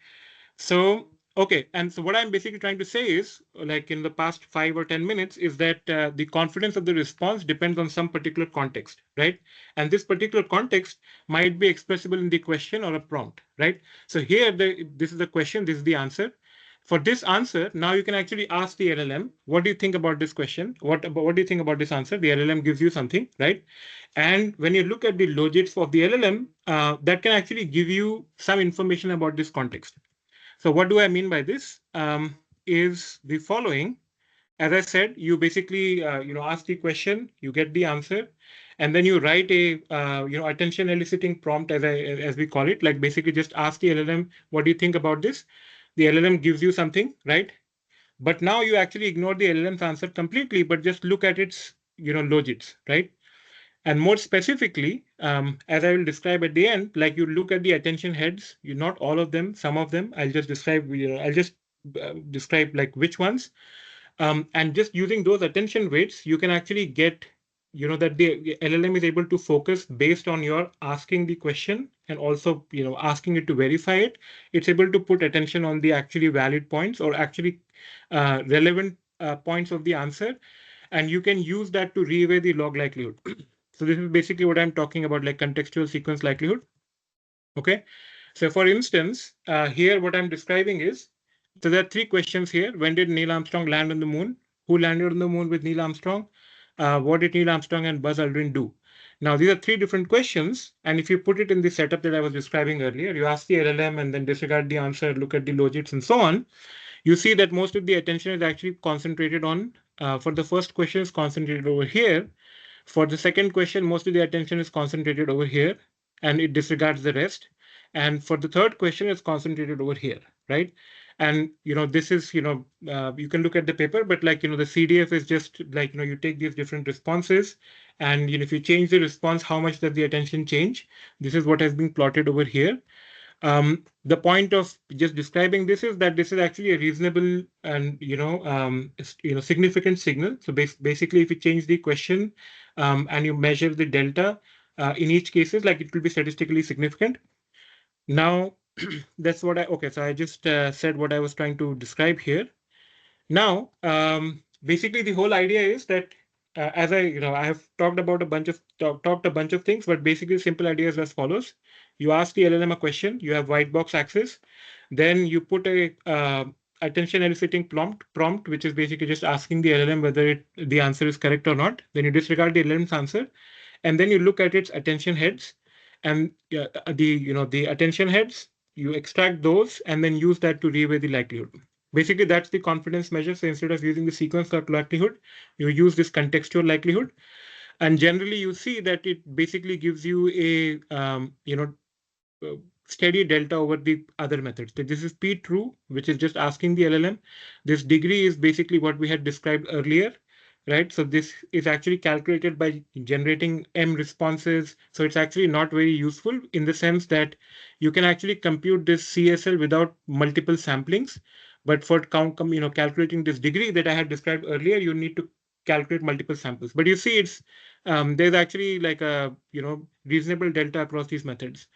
So, okay. And so what I'm basically trying to say is, like in the past 5 or 10 minutes, is that the confidence of the response depends on some particular context, right? And this particular context might be expressible in the question or a prompt, right? So here, this is the question, this is the answer. For this answer, now you can actually ask the LLM, what do you think about this question? What do you think about this answer? The LLM gives you something, right? And when you look at the logits of the LLM, that can actually give you some information about this context. So what do I mean by this? Is the following. As I said, you basically ask the question, you get the answer, and then you write a attention eliciting prompt, as we call it. Like basically just ask the LLM, what do you think about this? The LLM gives you something, right? But now you actually ignore the LLM's answer completely, but just look at its logits, right? And more specifically, as I will describe at the end, like you look at the attention heads, not all of them, some of them. I'll just describe. I'll just describe like which ones. And just using those attention weights, you can actually get, that the LLM is able to focus based on your asking the question and also, asking it to verify it. It's able to put attention on the actually valid points or actually relevant points of the answer, and you can use that to reweigh the log likelihood. So this is basically what I'm talking about, like contextual sequence likelihood. Okay. So for instance, here what I'm describing is, so there are 3 questions here. When did Neil Armstrong land on the moon? Who landed on the moon with Neil Armstrong? What did Neil Armstrong and Buzz Aldrin do? Now, these are 3 different questions. And if you put it in the setup that I was describing earlier, you ask the LLM and then disregard the answer, look at the logits and so on, you see that most of the attention is actually concentrated on, for the first question is concentrated over here. For the second question, most of the attention is concentrated over here and it disregards the rest. And for the third question, it's concentrated over here, right? And, this is, you can look at the paper, but like, the CDF is just like, you take these different responses and, if you change the response, how much does the attention change? This is what has been plotted over here. The point of just describing this is that this is actually a reasonable and significant signal. So basically, if you change the question and you measure the delta in each cases, like it will be statistically significant. Now, that's what okay. So I just said what I was trying to describe here. Now, basically, the whole idea is that as I have talked about talked a bunch of things, but basically, simple idea is as follows: you ask the LLM a question, you have white box access, then you put a attention eliciting prompt, which is basically just asking the LLM whether the answer is correct or not. Then you disregard the LLM's answer, and then you look at its attention heads, and the attention heads, you extract those and then use that to reweigh the likelihood. Basically, that's the confidence measure. So instead of using the sequence likelihood, you use this contextual likelihood. And generally, you see that it basically gives you a steady delta over the other methods. So this is P true, which is just asking the LLM. This degree is basically what we had described earlier. right? So this is actually calculated by generating M responses. So it's actually not very useful in the sense that you can actually compute this CSL without multiple samplings. But for calculating this degree that I had described earlier, you need to calculate multiple samples. But you see, it's there's actually like a reasonable delta across these methods.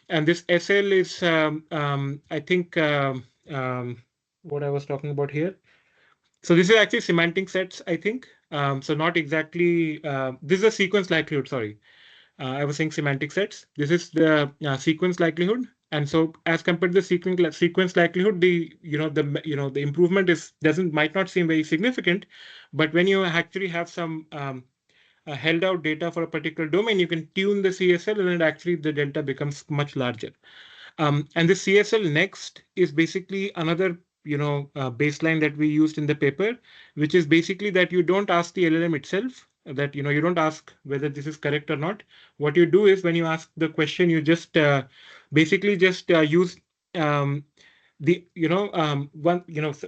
And this SL is I think what I was talking about here. So this is actually semantic sets, I think. So not exactly, this is a sequence likelihood, sorry. I was saying semantic sets. This is the sequence likelihood. And so as compared to the sequence likelihood, the improvement might not seem very significant, but when you actually have some held out data for a particular domain, you can tune the CSL and then actually the delta becomes much larger. And the CSL next is basically another baseline that we used in the paper, which is basically that you don't ask the LLM itself, that you don't ask whether this is correct or not. What you do is when you ask the question, you just basically just use the one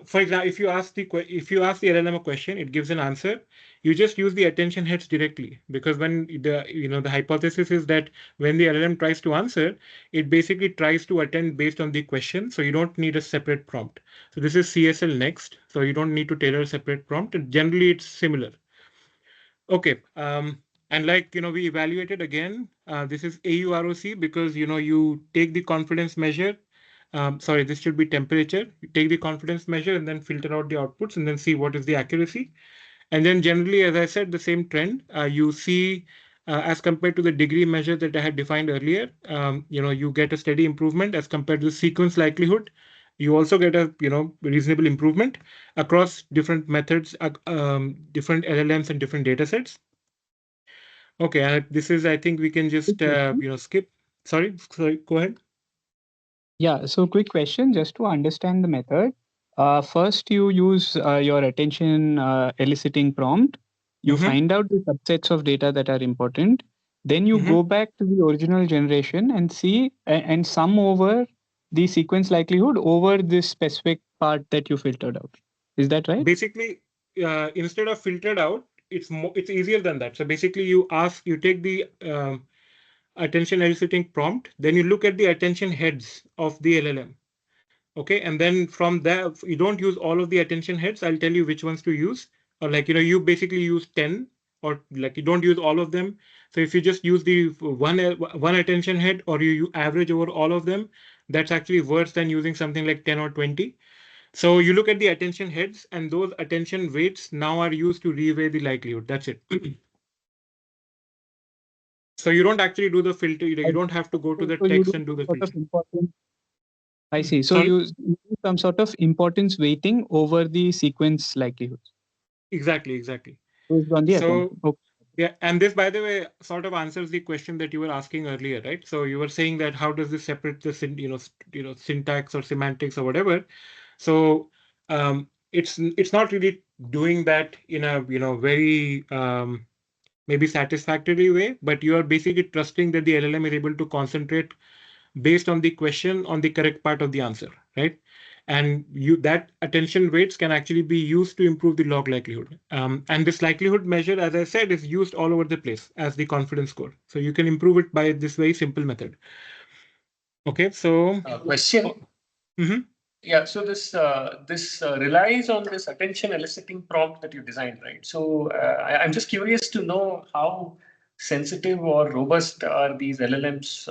for example, if you ask the LLM a question, it gives an answer. You just use the attention heads directly, because when the hypothesis is that when the LLM tries to answer, it basically tries to attend based on the question, so you don't need a separate prompt. So this is CSL next, so you don't need to tailor a separate prompt, and generally it's similar. Okay, and like we evaluated again, this is AUROC because you take the confidence measure. Sorry, this should be temperature. You take the confidence measure and then filter out the outputs and then see what is the accuracy. And then generally, as I said, the same trend you see as compared to the degree measure that I had defined earlier. You get a steady improvement as compared to the sequence likelihood. You also get a reasonable improvement across different methods, different LLMs and different data sets. Okay, this is, I think we can just skip. Sorry, go ahead. Yeah, so quick question just to understand the method. First, you use your attention eliciting prompt. You find out the subsets of data that are important. Then you go back to the original generation and see and sum over the sequence likelihood over this specific part that you filtered out. Is that right? Basically, instead of filtered out, it's easier than that. So basically, you take the attention eliciting prompt, then you look at the attention heads of the LLM. Okay, and then from there, you don't use all of the attention heads. I'll tell you which ones to use. Or you basically use 10, or like you don't use all of them. So if you just use the one attention head, or you average over all of them, that's actually worse than using something like 10 or 20. So you look at the attention heads, and those attention weights now are used to reweigh the likelihood. That's it. So you don't actually do the filter. You don't have to go to the text and do the filter. I see. So you use some sort of importance weighting over the sequence likelihoods. Exactly. So, yeah, and this, by the way, sort of answers the question that you were asking earlier, right? So you were saying that how does this separate the syntax or semantics or whatever? So it's not really doing that in a very maybe satisfactory way, but you are basically trusting that the LLM is able to concentrate based on the question on the correct part of the answer, right? And that attention weights can actually be used to improve the log likelihood. And this likelihood measure, as I said, is used all over the place as the confidence score. So you can improve it by this very simple method. Okay, so question. Yeah, so this relies on this attention eliciting prompt that you designed, right? So I'm just curious to know how sensitive or robust are these LLMs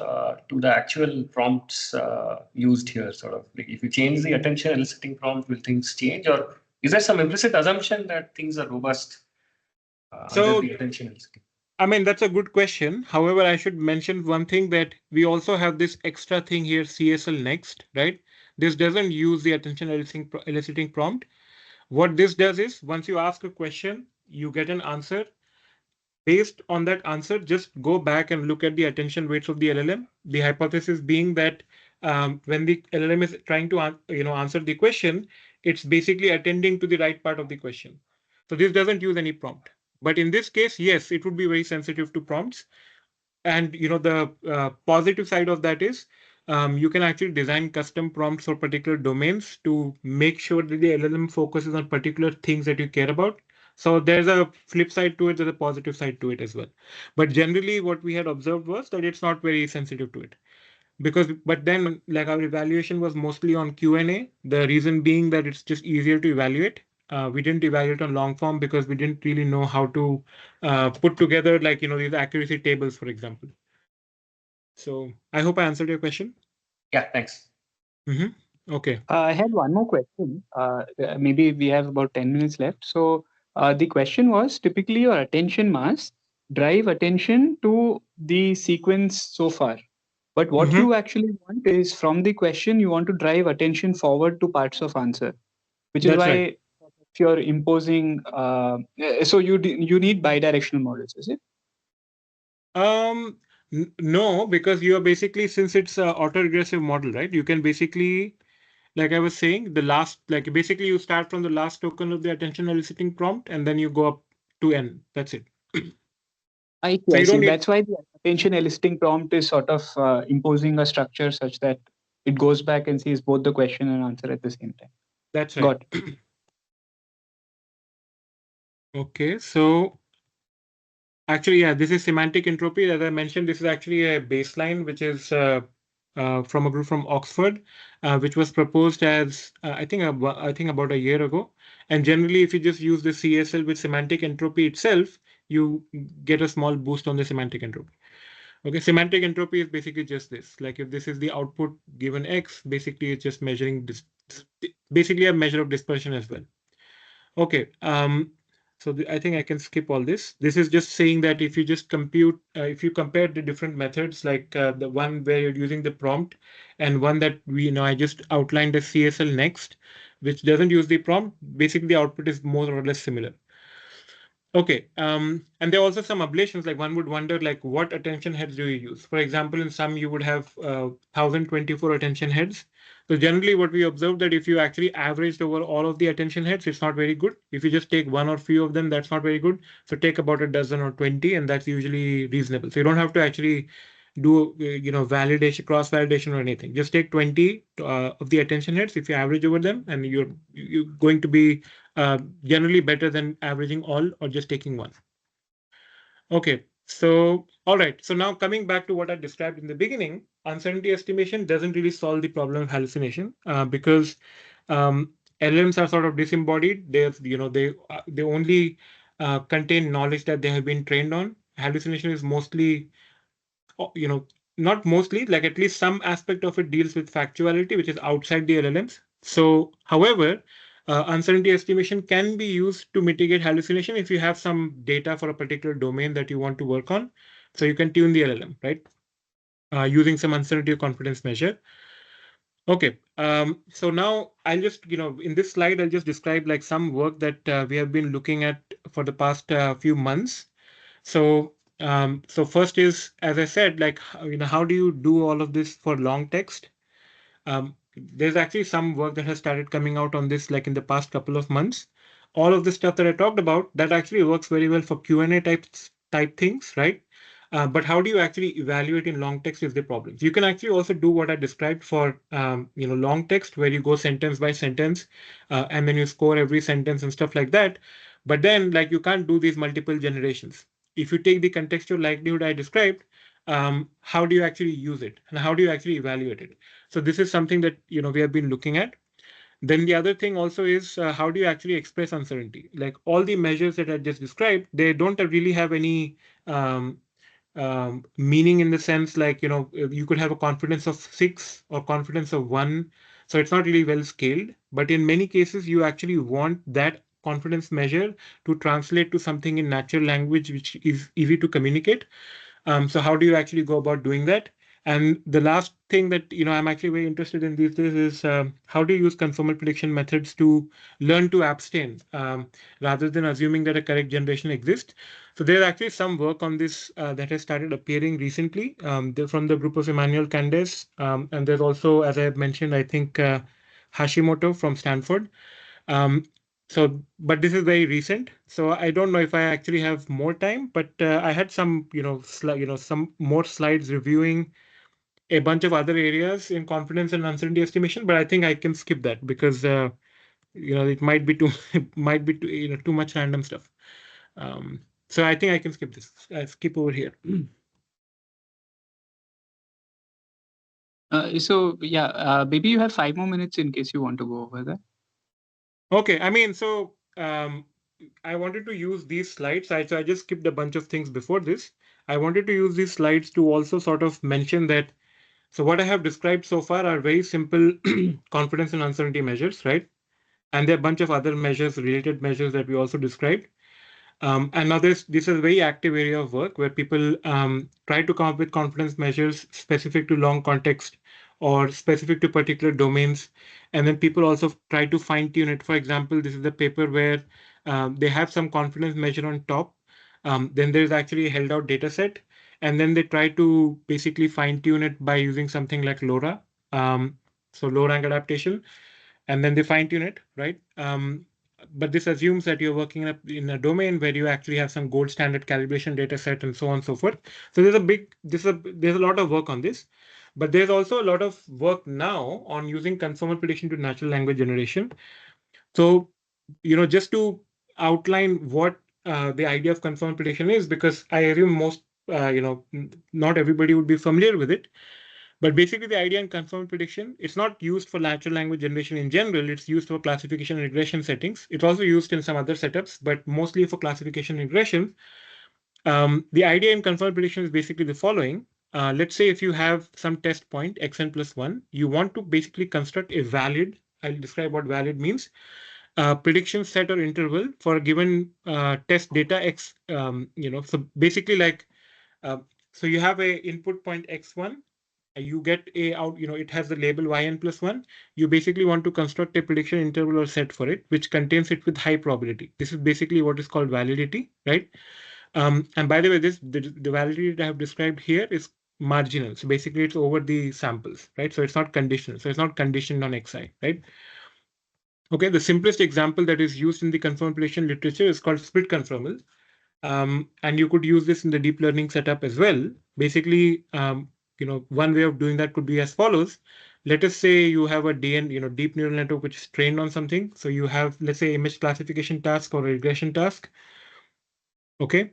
to the actual prompts used here? Sort of like if you change the attention eliciting prompt, will things change, or is there some implicit assumption that things are robust under the attention eliciting? I mean, that's a good question. However, I should mention one thing, that we also have this extra thing here, CSL next, right? This doesn't use the attention eliciting prompt. What this does is, once you ask a question, you get an answer. Based on that answer, just go back and look at the attention weights of the LLM. The hypothesis being that when the LLM is trying to answer the question, it's basically attending to the right part of the question. So this doesn't use any prompt. But in this case, yes, it would be very sensitive to prompts. And the positive side of that is you can actually design custom prompts for particular domains to make sure that the LLM focuses on particular things that you care about. So there's a flip side to it, there's a positive side to it as well. But generally, what we had observed was that it's not very sensitive to it. But then like our evaluation was mostly on Q&A. The reason being that it's just easier to evaluate. We didn't evaluate on long form because we didn't really know how to put together like, these accuracy tables, for example. So I hope I answered your question. Yeah, thanks. Okay. I had one more question. Maybe we have about 10 minutes left. So the question was, typically your attention mass drive attention to the sequence so far. But what you actually want is from the question, you want to drive attention forward to parts of answer, which is That's why right. if you're imposing, so you need bidirectional models, is it? No, because you are basically, since it's a autoregressive model, right? You can basically, like I was saying, like basically you start from the last token of the attention eliciting prompt and then you go up to n. That's it. I see, So I you see. don't need. That's why the attention eliciting prompt is sort of imposing a structure such that it goes back and sees both the question and answer at the same time. That's right. Got it. Okay, so actually, yeah, this is semantic entropy. As I mentioned, this is actually a baseline, which is from a group from Oxford, which was proposed as I think about a year ago. And generally, if you just use the CSL with semantic entropy itself, you get a small boost on the semantic entropy. Okay, semantic entropy is basically just this. Like if this is the output given X, basically it's just measuring this, basically a measure of dispersion as well. Okay. So I think I can skip all this. This is just saying that if you just compute, if you compare the different methods, like the one where you're using the prompt and one that I just outlined as CSL next, which doesn't use the prompt, basically the output is more or less similar. Okay. And there are also some ablations, like one would wonder, like what attention heads do you use? For example, in some you would have 1024 attention heads. So generally what we observed that if you actually averaged over all of the attention heads, it's not very good. If you just take one or few of them, that's not very good. So take about a dozen or 20, and that's usually reasonable. So you don't have to actually do validation, cross validation or anything. Just take 20 of the attention heads. If you average over them, and you're going to be generally better than averaging all or just taking one. Okay, so all right. So now coming back to what I described in the beginning, uncertainty estimation doesn't really solve the problem of hallucination because LLMs are sort of disembodied. They only contain knowledge that they have been trained on. Hallucination is mostly not mostly, like at least some aspect of it deals with factuality, which is outside the LLMs. So, however, uncertainty estimation can be used to mitigate hallucination if you have some data for a particular domain that you want to work on. So you can tune the LLM, right? Using some uncertainty of confidence measure. Okay. So now I'll just, in this slide, I'll just describe like some work that we have been looking at for the past few months. So first is, as I said, like, how do you do all of this for long text? There's actually some work that has started coming out on this, like in the past couple of months. All of the stuff that I talked about, that actually works very well for Q&A type things, right? But how do you actually evaluate in long text is the problem. You can actually also do what I described for long text, where you go sentence by sentence, and then you score every sentence and stuff like that. But then, like, you can't do these multiple generations. If you take the contextual likelihood I described, how do you actually use it, and how do you actually evaluate it? So this is something that we have been looking at. Then the other thing also is how do you actually express uncertainty? Like all the measures that I just described, they don't really have any um, meaning in the sense like you could have a confidence of 6 or confidence of 1. So it's not really well scaled. But in many cases, you actually want that confidence measure to translate to something in natural language which is easy to communicate. So how do you actually go about doing that? And the last thing that I'm actually very interested in these days is how do you use conformal prediction methods to learn to abstain rather than assuming that a correct generation exists. So there's actually some work on this that has started appearing recently. They're from the group of Emmanuel Candes, and there's also, as I have mentioned, I think Hashimoto from Stanford. Um, but this is very recent, so I don't know if I actually have more time. But I had some, some more slides reviewing a bunch of other areas in confidence and uncertainty estimation. But I think I can skip that because it might be too too much random stuff. So I think I can skip this. I'll skip over here. So yeah, maybe you have 5 more minutes in case you want to go over that. Okay, I mean, so I wanted to use these slides. So I just skipped a bunch of things before this. I wanted to use these slides to also sort of mention that. So what I have described so far are very simple confidence and uncertainty measures, right? And there are a bunch of other measures, related measures that we also described. And now this is a very active area of work where people try to come up with confidence measures specific to long context or specific to particular domains. And then people also try to fine tune it. For example, this is the paper where they have some confidence measure on top. Then there's actually a held out data set. And then they try to basically fine tune it by using something like LoRa. So low rank adaptation. And then they fine tune it, right? But this assumes that you're working in a domain where you actually have some gold standard calibration data set and so on and so forth. So there's a lot of work on this, but there's also a lot of work now on using conformal prediction to natural language generation. So, just to outline what the idea of conformal prediction is, because I assume most, not everybody would be familiar with it. But basically, the idea in conformal prediction, it's not used for natural language generation in general. It's used for classification and regression settings. It's also used in some other setups, but mostly for classification and regression. The idea in conformal prediction is basically the following. Let's say if you have some test point, xn plus 1, you want to basically construct a valid, I'll describe what valid means, prediction set or interval for a given test data x, so basically so you have a input point x1, you get a out, it has the label yn plus 1. You basically want to construct a prediction interval or set for it, which contains it with high probability. This is basically what is called validity, right? And by the way, the validity that I have described here is marginal. So basically it's over the samples, right? So it's not conditional. So it's not conditioned on xi, right? Okay, the simplest example that is used in the conformal prediction literature is called split conformal. And you could use this in the deep learning setup as well. Basically, one way of doing that could be as follows. Let us say you have a deep neural network which is trained on something. So you have, let's say, image classification task or a regression task. Okay.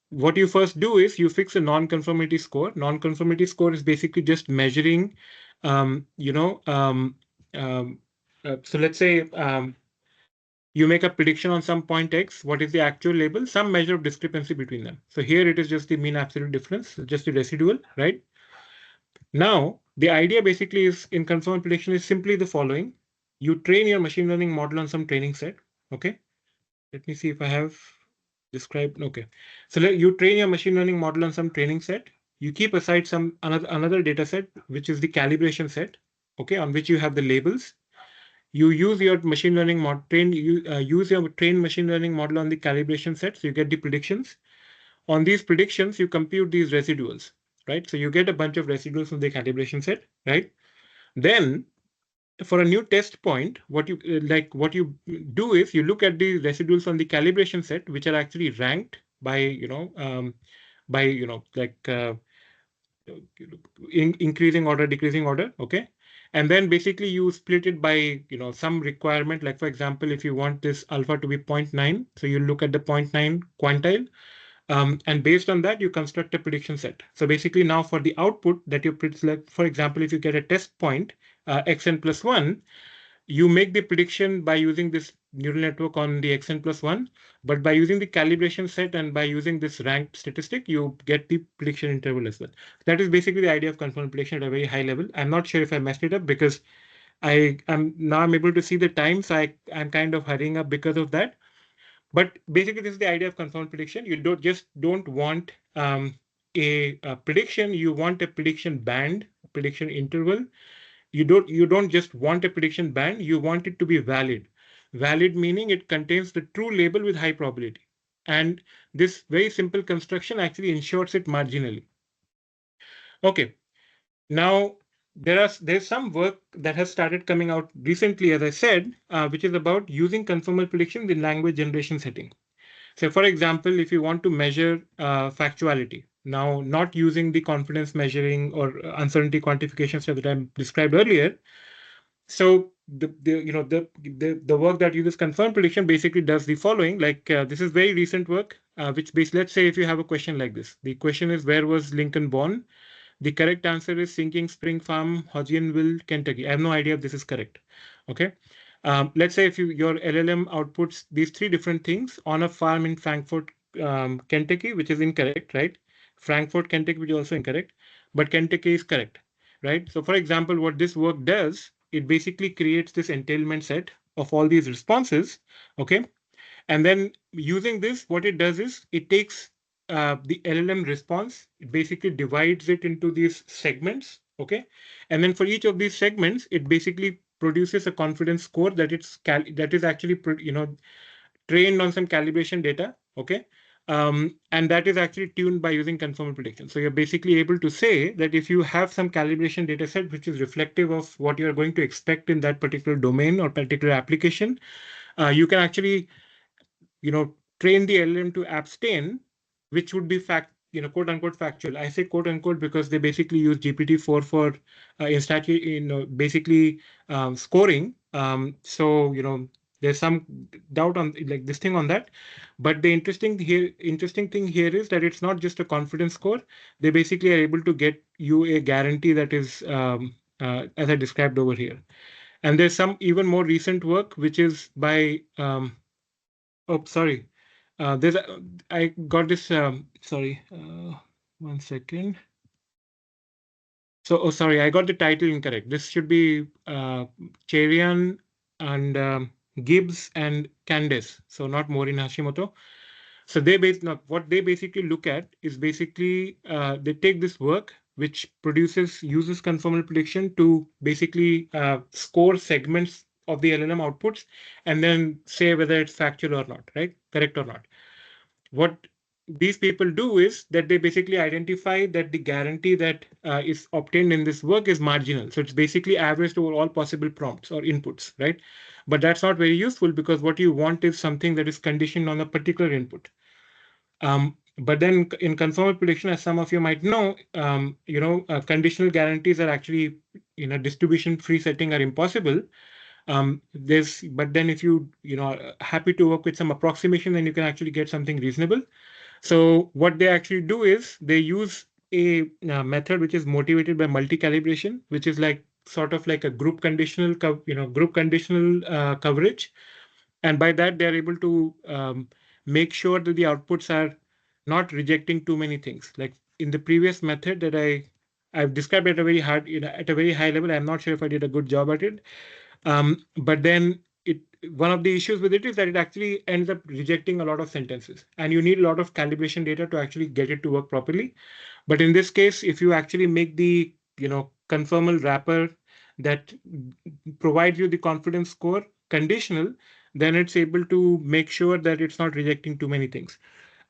What you first do is you fix a non-conformity score. Non-conformity score is basically just measuring, so let's say you make a prediction on some point x, what is the actual label, some measure of discrepancy between them. So here it is just the mean absolute difference, just the residual, right? Now, the idea basically is in conformal prediction is simply the following. You train your machine learning model on some training set, okay? Let me see if I have described, okay. So you train your machine learning model on some training set. You keep aside another data set, which is the calibration set, okay, on which you have the labels. You use your machine learning model, use your trained machine learning model on the calibration set, so you get the predictions. On these predictions, you compute these residuals, right? So you get a bunch of residuals from the calibration set, right? Then for a new test point, what you do is you look at the residuals on the calibration set, which are actually ranked by increasing order, decreasing order, okay? And then basically you split it by some requirement, like for example, if you want this alpha to be 0.9, so you look at the 0.9 quantile, and based on that you construct a prediction set. So basically now for the output that you select, for example, if you get a test point xn plus 1, you make the prediction by using this neural network on the xn plus 1, but by using the calibration set and by using this ranked statistic, you get the prediction interval as well. That is basically the idea of conformal prediction at a very high level. I'm not sure if I messed it up because I'm able to see the time, so I'm kind of hurrying up because of that. But basically, this is the idea of conformal prediction. You don't want a prediction. You want a prediction band, prediction interval. You don't just want a prediction band. You want it to be valid. Valid meaning it contains the true label with high probability. And this very simple construction actually ensures it marginally. Okay. Now, there's some work that has started coming out recently, as I said, which is about using conformal prediction in language generation setting. So, for example, if you want to measure factuality, now not using the confidence measuring or uncertainty quantification stuff that I described earlier, So the work that uses confirmed prediction basically does the following. Like this is very recent work, which basically, let's say if you have a question like this, the question is, where was Lincoln born? The correct answer is Sinking Spring Farm, Hodgenville, Kentucky. I have no idea if this is correct. Okay. Let's say if your LLM outputs these three different things on a farm in Frankfort, Kentucky, which is incorrect, right? Frankfort, Kentucky, which is also incorrect, but Kentucky is correct, right? So for example, what this work does, it basically creates this entailment set of all these responses, okay? And then using this, what it does is it takes the LLM response, it basically divides it into these segments, okay? And then for each of these segments, it basically produces a confidence score that that is actually trained on some calibration data, okay? And that is actually tuned by using conformal prediction. So you're basically able to say that if you have some calibration data set which is reflective of what you're going to expect in that particular domain or particular application, you can actually train the LLM to abstain, which would be quote unquote factual. I say quote unquote because they basically use GPT-4 for basically scoring. So there's some doubt on like this thing on that. But the interesting thing here is that it's not just a confidence score. They basically are able to get you a guarantee that is as I described over here. And there's some even more recent work which is by oh, sorry. I got this. Sorry. One second. So, oh, sorry, I got the title incorrect. This should be Cherian and Gibbs and Candace. So, not Maureen Hashimoto. So, what they basically look at is basically they take this work which uses conformal prediction to basically score segments of the LLM outputs and then say whether it's factual or not, right? Correct or not. What these people do is that they basically identify that the guarantee that is obtained in this work is marginal. So it's basically averaged over all possible prompts or inputs, right? But that's not very useful because what you want is something that is conditioned on a particular input. But then in conformal prediction, as some of you might know, conditional guarantees are actually in a distribution free setting are impossible. But then if you happy to work with some approximation, then you can actually get something reasonable. So what they actually do is they use a method which is motivated by multi-calibration, which is like sort of like a group conditional coverage. And by that, they're able to make sure that the outputs are not rejecting too many things. Like in the previous method that I've described at a very high level. I'm not sure if I did a good job at it. But then one of the issues with it is that it actually ends up rejecting a lot of sentences, and you need a lot of calibration data to actually get it to work properly. But in this case, if you actually make the conformal wrapper that provides you the confidence score conditional, then it's able to make sure that it's not rejecting too many things.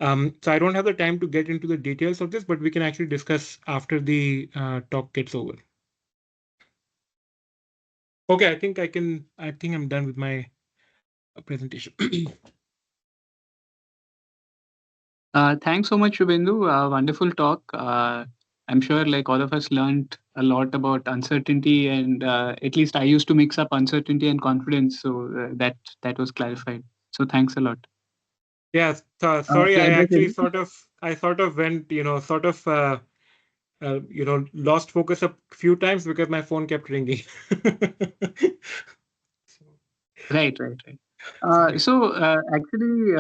So I don't have the time to get into the details of this, but we can actually discuss after the talk gets over. Okay, I think I'm done with my presentation. Thanks so much, Shubhendu. Wonderful talk. I'm sure like all of us learned a lot about uncertainty, and at least I used to mix up uncertainty and confidence. So that was clarified. So thanks a lot. Yeah, sorry, I actually sort of went, lost focus a few times because my phone kept ringing. Right. So actually,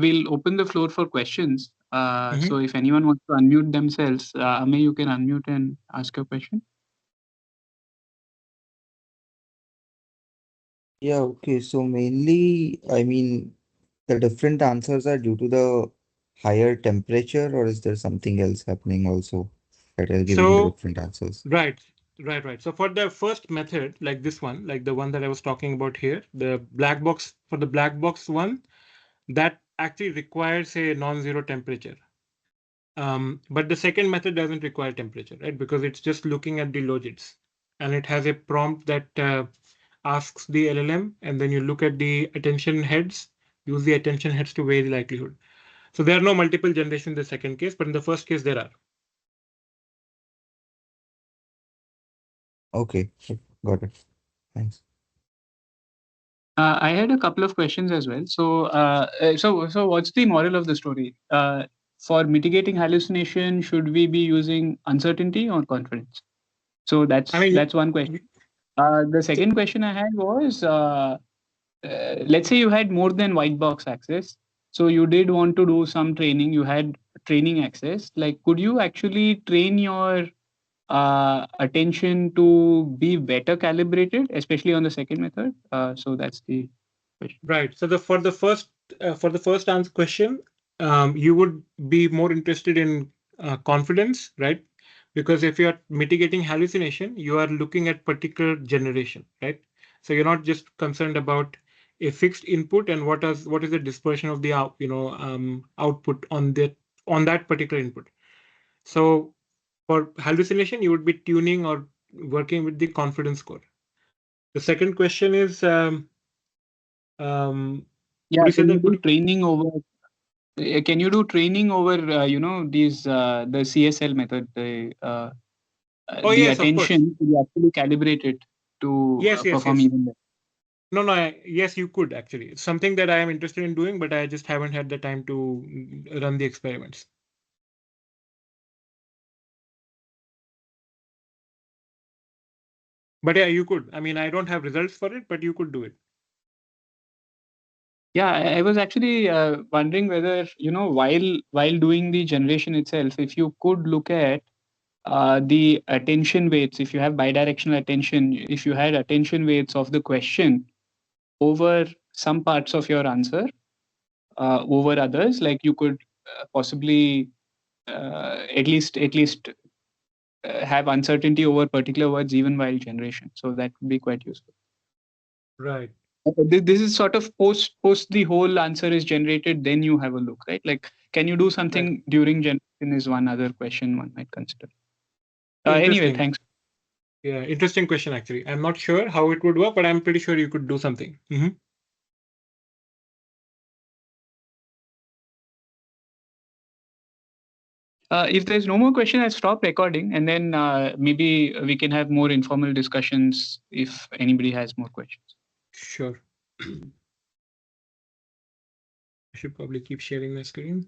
we'll open the floor for questions. So if anyone wants to unmute themselves, Ame, you can unmute and ask your question. Yeah, okay. So mainly, I mean, the different answers are due to the higher temperature, or is there something else happening also that are giving the different answers? Right. So for the first method, like this one, like the one that I was talking about here, the black box one, that actually requires a non-zero temperature. But the second method doesn't require temperature, right? Because it's just looking at the logits, and it has a prompt that asks the LLM, and then you look at the attention heads, use the attention heads to weigh the likelihood. So there are no multiple generations in the second case, but in the first case there are. Okay, got it. Thanks. I had a couple of questions as well. So what's the moral of the story? For mitigating hallucination, should we be using uncertainty or confidence? So that's one question. The second question I had was, let's say you had more than white box access. So you did want to do some training. You had training access. Like, could you actually train your attention to be better calibrated, especially on the second method? So that's the question. Right. So for the first answer question, you would be more interested in confidence, right? Because if you are mitigating hallucination, you are looking at particular generation, right? So you're not just concerned about a fixed input and what is the dispersion of the output on that particular input. So for hallucination, you would be tuning or working with the confidence score. The second question is, Yeah, can you do training over? Can you do training over? These the CSL method, the yes, attention to be actually calibrated to yes, perform even better. No, yes, you could actually. It's something that I am interested in doing, but I just haven't had the time to run the experiments. But yeah, you could. I mean, I don't have results for it, but you could do it. Yeah, I was actually wondering whether, while doing the generation itself, if you could look at the attention weights, if you have bidirectional attention, if you had attention weights of the question over some parts of your answer over others, like you could possibly at least have uncertainty over particular words even while generation. So that would be quite useful. Right. This is sort of post the whole answer is generated, then you have a look, right? Like, can you do something during generation is one other question one might consider. Anyway, thanks. Yeah, interesting question actually. I'm not sure how it would work, but I'm pretty sure you could do something. If there's no more question, I'll stop recording, and then maybe we can have more informal discussions if anybody has more questions. Sure. I should probably keep sharing my screen.